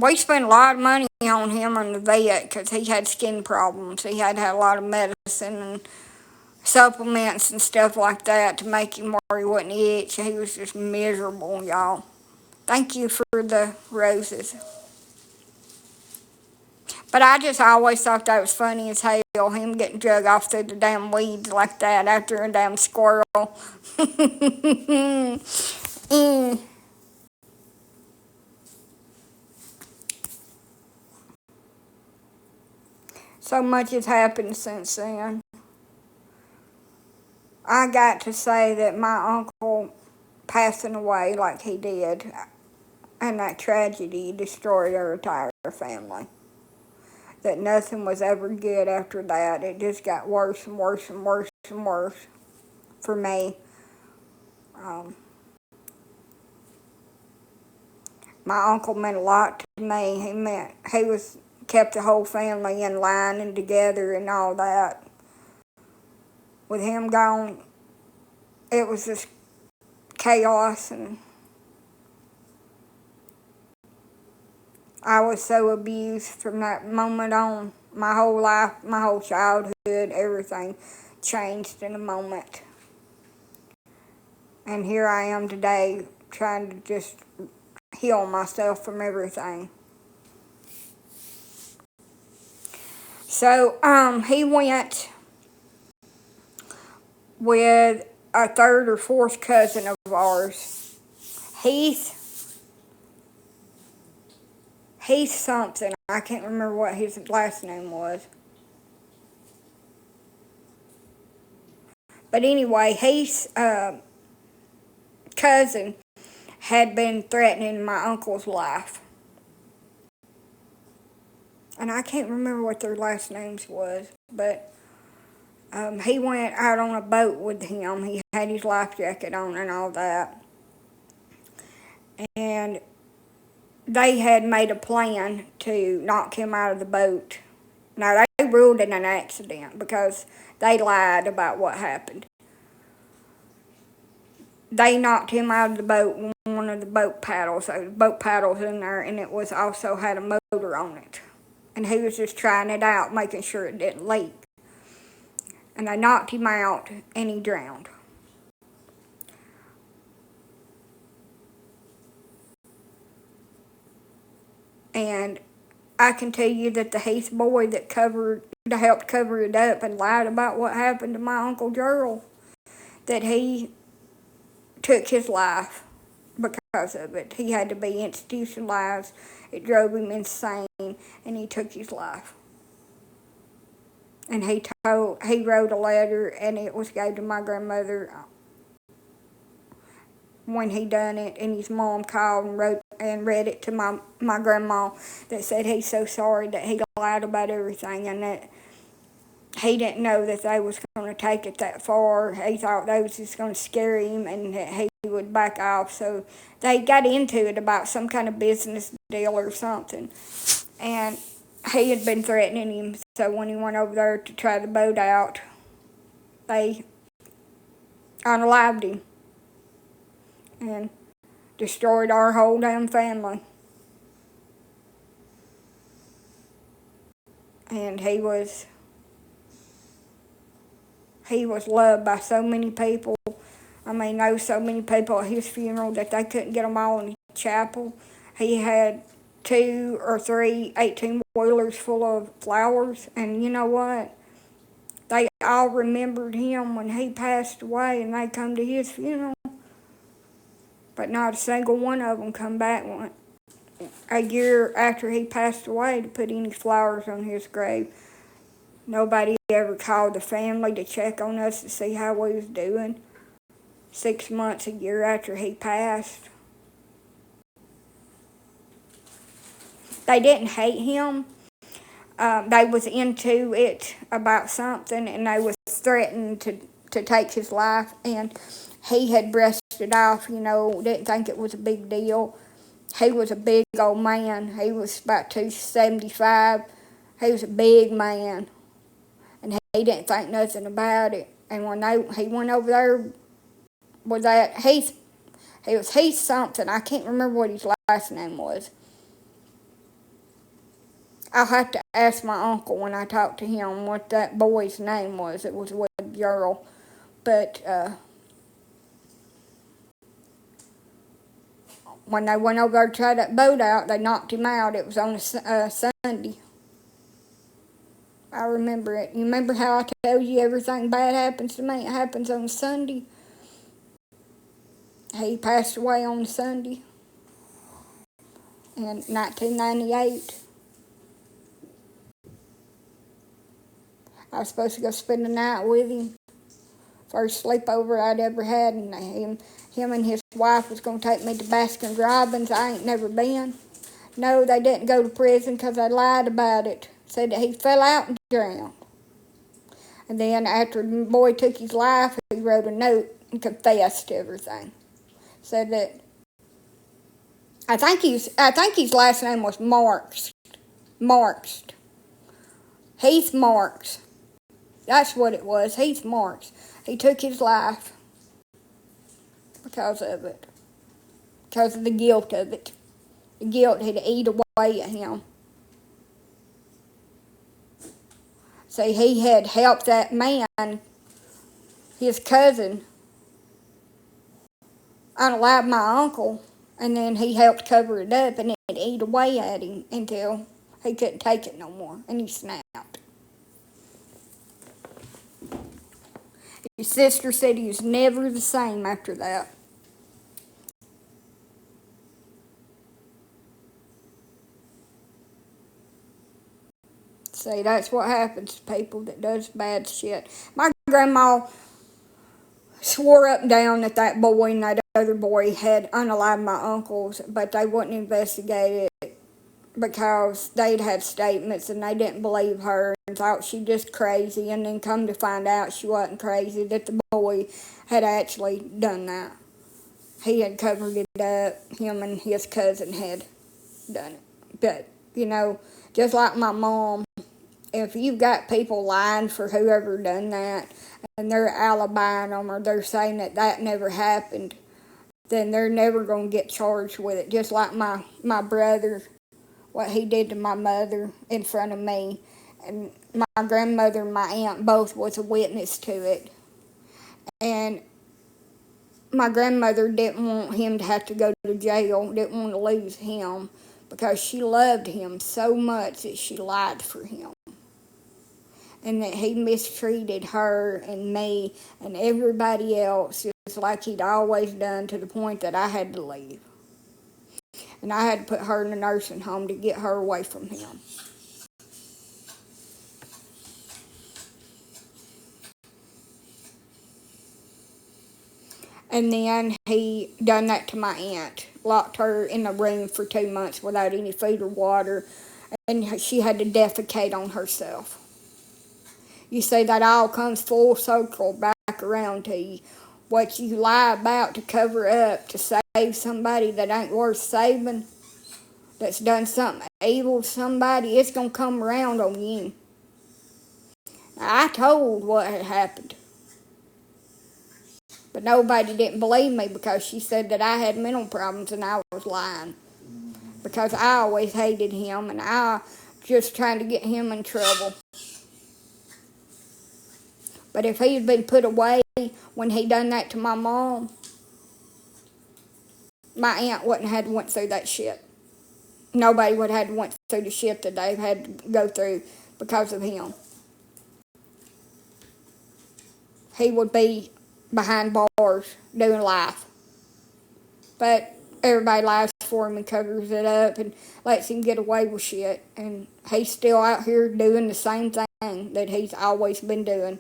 We spent a lot of money on him in the vet because he had skin problems. He had to have a lot of medicine and supplements and stuff like that to make him where he wouldn't itch. He was just miserable, y'all. Thank you for the roses. But I just always thought that was funny as hell, him getting drug off through the damn weeds like that after a damn squirrel. So much has happened since then. I got to say that my uncle passing away like he did, and that tragedy destroyed our entire family. That nothing was ever good after that. It just got worse and worse and worse and worse for me. My uncle meant a lot to me. He kept the whole family in line and together and all that. With him gone, it was just chaos, and I was so abused from that moment on. My whole life, my whole childhood, everything changed in a moment. And here I am today trying to just heal myself from everything. So, he went with a third or fourth cousin of ours. Heath something. I can't remember what his last name was. But anyway, Heath's cousin had been threatening my uncle's life. And I can't remember what their last names was, but he went out on a boat with him. He had his life jacket on and all that. And they had made a plan to knock him out of the boat. Now, they ruled it an accident because they lied about what happened. they knocked him out of the boat with one of the boat paddles. So the boat paddles in there, and it was also had a motor on it. And he was just trying it out, making sure it didn't leak. And they knocked him out, and he drowned. And I can tell you that the Heath boy that helped cover it up and lied about what happened to my Uncle Gerald, that he took his life because of it. He had to be institutionalized. It drove him insane, and he took his life. And he wrote a letter, and it was gave to my grandmother when he done it, and his mom called and wrote and read it to my grandma, that said he's so sorry that he lied about everything, and that he didn't know that they was going to take it that far. He thought they was just going to scare him and that he would back off. So they got into it about some kind of business deal or something. And he had been threatening him. So when he went over there to try the boat out, they unalived him and destroyed our whole damn family. And he was loved by so many people. I mean, there was so many people at his funeral that they couldn't get them all in the chapel. He had 2 or 3 18-wheelers full of flowers, and you know what? They all remembered him when he passed away, and they come to his funeral. But not a single one of them come back a year after he passed away to put any flowers on his grave. Nobody ever called the family to check on us to see how we was doing 6 months, a year after he passed. They didn't hate him. They was into it about something, and they was threatening to take his life, and he had brushed it off, didn't think it was a big deal. He was a big old man. He was about 275. He was a big man, and he didn't think nothing about it. And when he went over there with that Heath, he was Heath something. I can't remember what his last name was. I'll have to ask my uncle when I talk to him what that boy's name was. It was with a girl. But when they went over there to try that boat out, they knocked him out. It was on a Sunday. I remember it. You remember how I told you everything bad happens to me? It happens on a Sunday. He passed away on a Sunday in 1998. I was supposed to go spend the night with him. First sleepover I'd ever had, and him and his wife was going to take me to Baskin Robbins. I ain't never been. No, they didn't go to prison because I lied about it. Said that he fell out and drowned. And then after the boy took his life, he wrote a note and confessed to everything. Said that I think his last name was Marks. Heath Marks. That's what it was. Heath Marks. He took his life because of it. Because of the guilt of it. The guilt had eat away at him. See, he had helped that man, his cousin, unalive my uncle, and then he helped cover it up, and it ate away at him until he couldn't take it no more, and he snapped. His sister said he was never the same after that. See, that's what happens to people that does bad shit. My grandma swore up and down that boy and that other boy had unalived my uncles, but they wouldn't investigate it because they'd had statements and they didn't believe her and thought she just crazy, and then come to find out she wasn't crazy, that the boy had actually done that. He had covered it up. Him and his cousin had done it. But, just like my mom, if you've got people lying for whoever done that, and they're alibying them, or they're saying that never happened, then they're never going to get charged with it. Just like my brother, what he did to my mother in front of me. And my grandmother and my aunt both was a witness to it. And my grandmother didn't want him to have to go to jail, didn't want to lose him, because she loved him so much that she lied for him. And that he mistreated her and me and everybody else just like he'd always done, to the point that I had to leave. And I had to put her in a nursing home to get her away from him. And then he done that to my aunt. Locked her in a room for 2 months without any food or water. And she had to defecate on herself. You see, that all comes full circle back around to you. What you lie about to cover up, to save somebody that ain't worth saving, that's done something evil to somebody, it's going to come around on you. Now, I told what had happened. But nobody didn't believe me, because she said that I had mental problems and I was lying. Because I always hated him and I just trying to get him in trouble. But if he had been put away when he done that to my mom, my aunt wouldn't have went through that shit. Nobody would have went through the shit that they've had to go through because of him. He would be behind bars doing life. But everybody lies for him and covers it up and lets him get away with shit. And he's still out here doing the same thing that he's always been doing.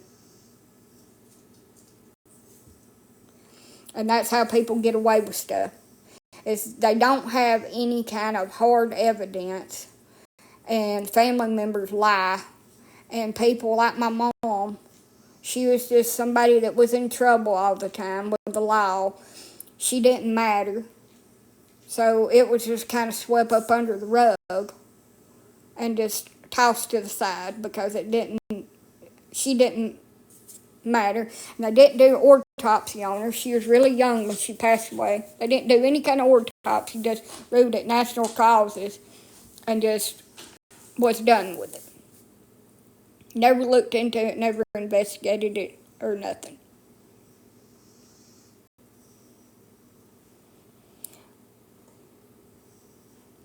And that's how people get away with stuff. Is they don't have any kind of hard evidence, and family members lie. And people like my mom, she was just somebody that was in trouble all the time with the law. She didn't matter. So it was just kind of swept up under the rug and just tossed to the side, because she didn't matter. And they didn't do an autopsy on her. She was really young when she passed away. They didn't do any kind of autopsy, just ruled it natural causes and just was done with it. Never looked into it, never investigated it or nothing.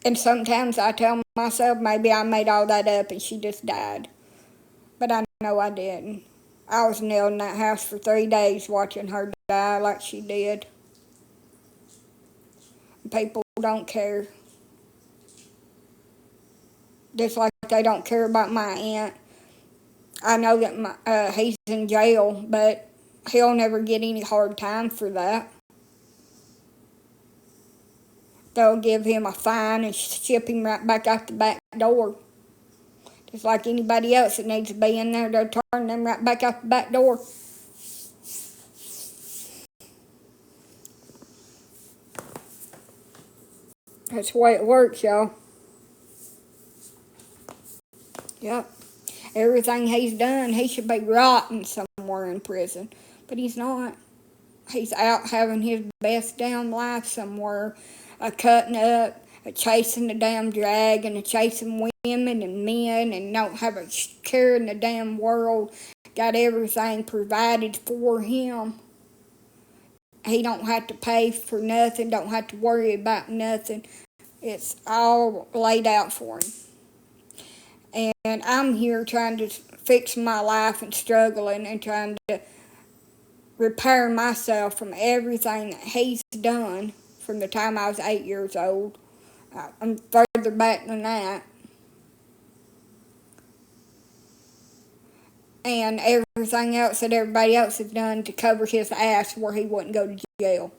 And sometimes I tell myself maybe I made all that up and she just died. But I know I didn't. I was nailed in that house for 3 days watching her die like she did. People don't care. Just like they don't care about my aunt. I know that he's in jail, but he'll never get any hard time for that. They'll give him a fine and ship him right back out the back door. Just like anybody else that needs to be in there, they'll turn them right back out the back door. That's the way it works, y'all. Yep. Everything he's done, he should be rotting somewhere in prison. But he's not. He's out having his best damn life somewhere, cutting up, chasing the damn dragon, chasing women and men, and don't have a care in the damn world. Got everything provided for him. He don't have to pay for nothing, don't have to worry about nothing. It's all laid out for him. And I'm here trying to fix my life and struggling and trying to repair myself from everything that he's done from the time I was 8 years old. I'm further back than that. And everything else that everybody else has done to cover his ass where he wouldn't go to jail.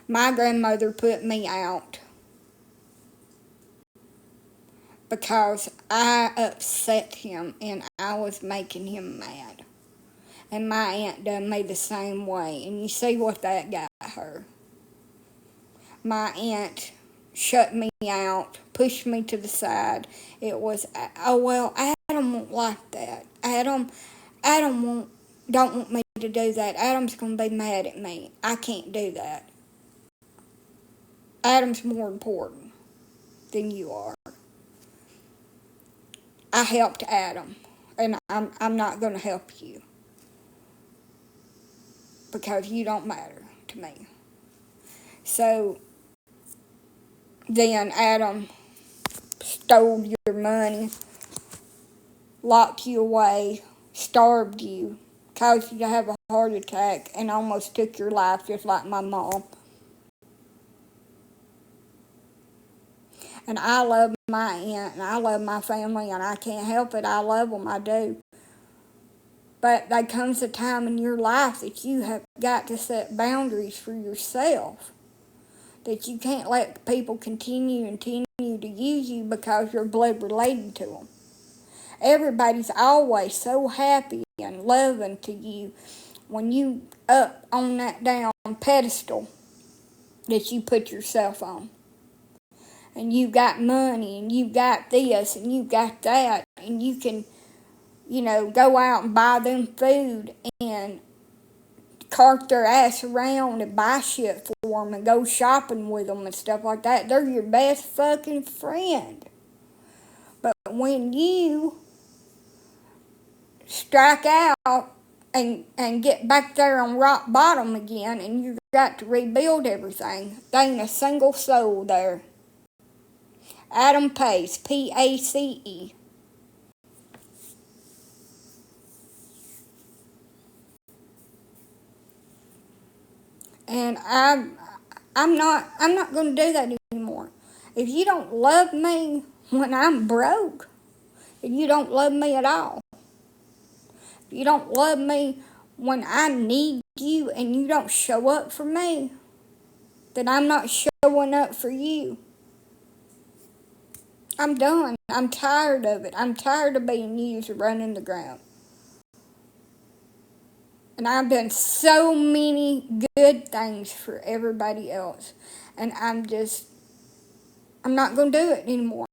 My grandmother put me out because I upset him and I was making him mad. And my aunt done me the same way. And you see what that got her. My aunt shut me out, pushed me to the side. It was, oh, well, Adam won't like that. Adam don't want me to do that. Adam's gonna be mad at me. I can't do that. Adam's more important than you are. I helped Adam, and I'm not gonna help you because you don't matter to me. So then Adam stole your money, locked you away, starved you, caused you to have a heart attack, and almost took your life just like my mom. And I love my aunt, and I love my family, and I can't help it. I love them, I do. But there comes a time in your life that you have got to set boundaries for yourself. That you can't let people continue to use you because you're blood related to them. Everybody's always so happy and loving to you when you up on that down pedestal that you put yourself on. And you got money, and you got this, and you got that, and you can, go out and buy them food and cart their ass around and buy shit for them and go shopping with them and stuff like that. They're your best fucking friend. But when you strike out and get back there on rock bottom again and you got to rebuild everything, there ain't a single soul there. Adam Pace, Pace. And I'm not going to do that anymore. If you don't love me when I'm broke, then you don't love me at all. If you don't love me when I need you and you don't show up for me, then I'm not showing up for you. I'm done. I'm tired of it. I'm tired of being used to running the ground. And I've done so many good things for everybody else. And I'm not going to do it anymore.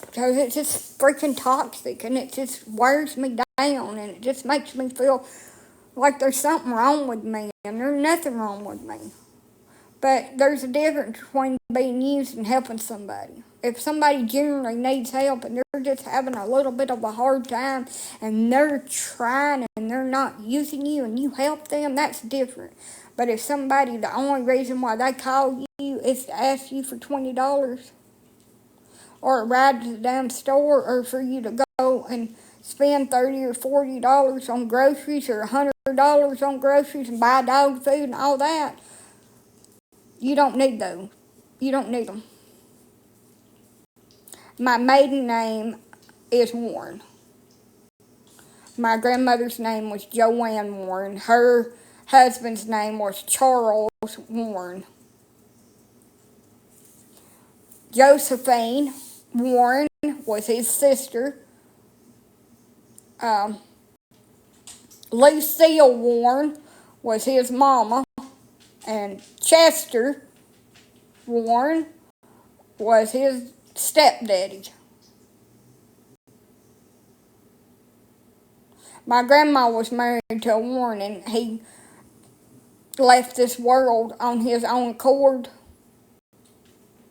Because it's just freaking toxic and it just wears me down and it just makes me feel like there's something wrong with me, and there's nothing wrong with me. But there's a difference between being used and helping somebody. If somebody genuinely needs help and they're just having a little bit of a hard time and they're trying and they're not using you and you help them, that's different. But if somebody, the only reason why they call you is to ask you for $20 or a ride to the damn store or for you to go and spend $30 or $40 on groceries or $100 on groceries and buy dog food and all that, you don't need those. You don't need them. My maiden name is Warren. My grandmother's name was Joanna Warren. Her husband's name was Charles Warren. Josephine Warren was his sister. Lucille Warren was his mama. And Chester Warren was his stepdaddy. My grandma was married to a Warren, and he left this world on his own accord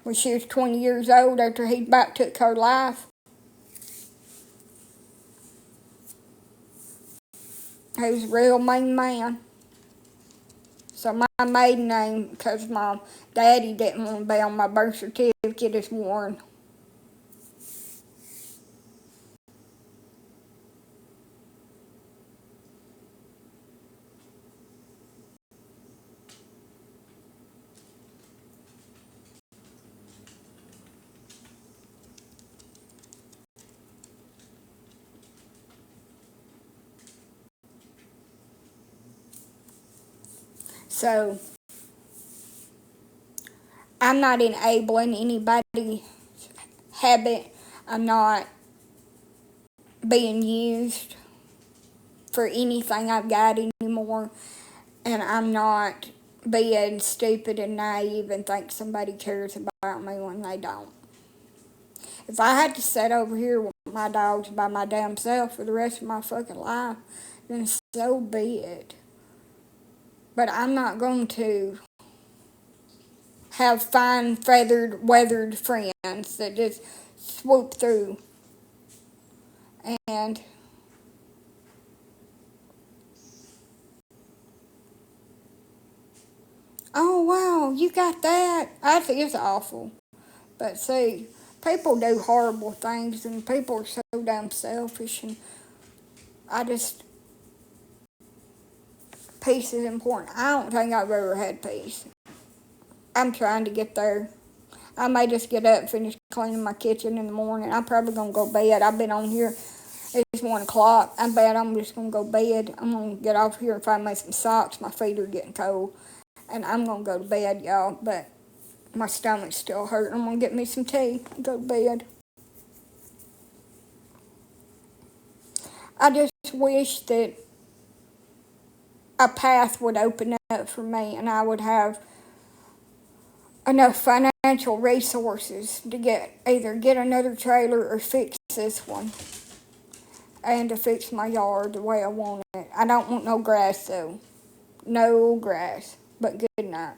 when she was 20 years old after he about took her life. He was a real mean man. So my maiden name, because my daddy didn't want to be on my birth certificate, is Warren. So I'm not enabling anybody's habit. I'm not being used for anything I've got anymore. And I'm not being stupid and naive and think somebody cares about me when they don't. If I had to sit over here with my dogs by my damn self for the rest of my fucking life, then so be it. But I'm not going to have fine, feathered, weathered friends that just swoop through. And oh wow, you got that. I think it's awful. But see, people do horrible things and people are so damn selfish, and I just, peace is important. I don't think I've ever had peace. I'm trying to get there. I may just get up and finish cleaning my kitchen in the morning. I'm probably going to go to bed. I've been on here. It's 1 o'clock. I bet I'm just going to go to bed. I'm going to get off here and find me some socks. My feet are getting cold. And I'm going to go to bed, y'all. But my stomach's still hurting. I'm going to get me some tea and go to bed. I just wish that a path would open up for me and I would have enough financial resources to either get another trailer or fix this one, and to fix my yard the way I want it. I don't want no grass though. No grass. But good night.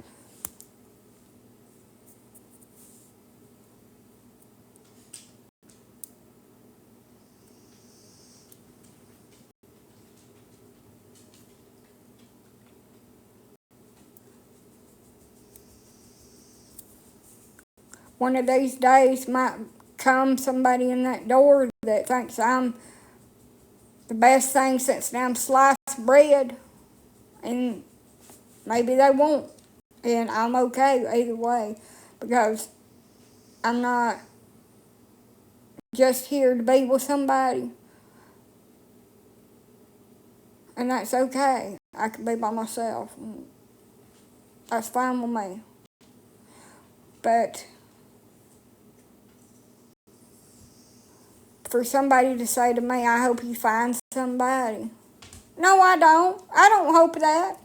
One of these days might come somebody in that door that thinks I'm the best thing since damn sliced bread, and maybe they won't, and I'm okay either way, because I'm not just here to be with somebody, and that's okay. I can be by myself. That's fine with me. But for somebody to say to me, I hope you find somebody. No, I don't. I don't hope that.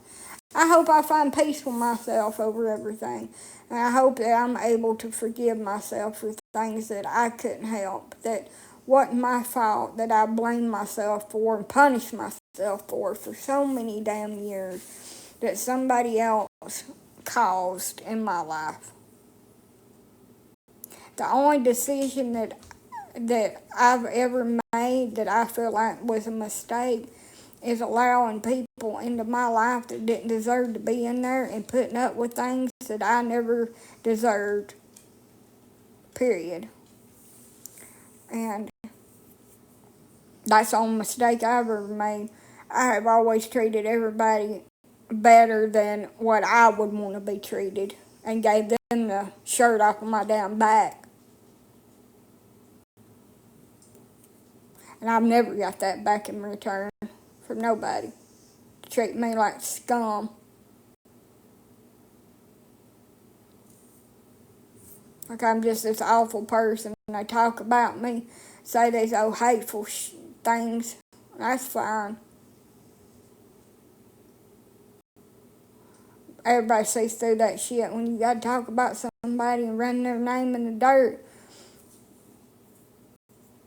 I hope I find peace with myself over everything. And I hope that I'm able to forgive myself for things that I couldn't help, that wasn't my fault, that I blamed myself for and punished myself for so many damn years, that somebody else caused in my life. The only decision that I've ever made that I feel like was a mistake is allowing people into my life that didn't deserve to be in there and putting up with things that I never deserved. Period. And that's the only mistake I've ever made. I have always treated everybody better than what I would want to be treated, and gave them the shirt off of my damn back. And I've never got that back in return from nobody. Treat me like scum. Like I'm just this awful person, and they talk about me, say these old hateful things. That's fine. Everybody sees through that shit when you gotta talk about somebody and run their name in the dirt.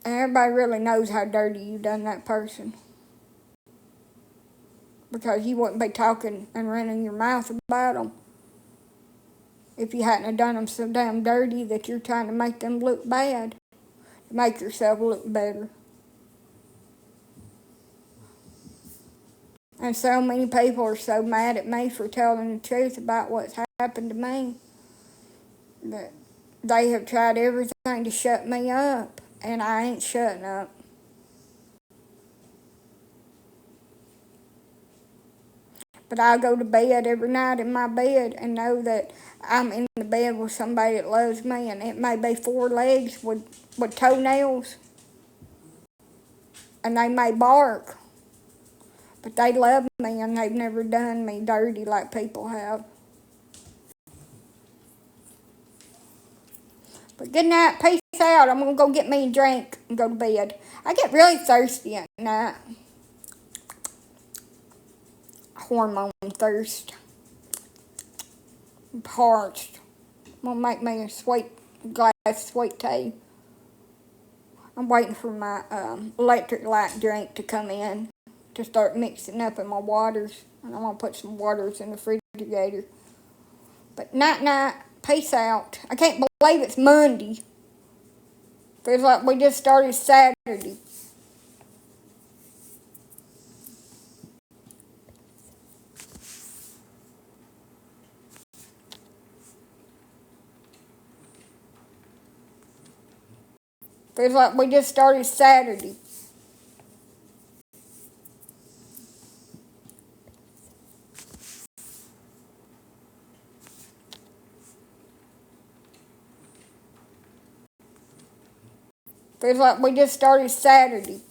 And everybody really knows how dirty you done that person. Because you wouldn't be talking and running your mouth about them if you hadn't have done them so damn dirty that you're trying to make them look bad, to make yourself look better. And so many people are so mad at me for telling the truth about what's happened to me that they have tried everything to shut me up, and I ain't shutting up. But I go to bed every night in my bed and know that I'm in the bed with somebody that loves me, and it may be 4 legs with toenails, and they may bark, but they love me and they've never done me dirty like people have. But good night, peace out. I'm going to go get me a drink and go to bed. I get really thirsty at night. Hormone thirst. I'm parched. I'm going to make me a sweet glass of sweet tea. I'm waiting for my electric light drink to come in to start mixing up in my waters. And I'm going to put some waters in the refrigerator. But night. Peace out. I can't believe it's Monday. Feels like we just started Saturday. Feels like we just started Saturday. Feels like we just started Saturday.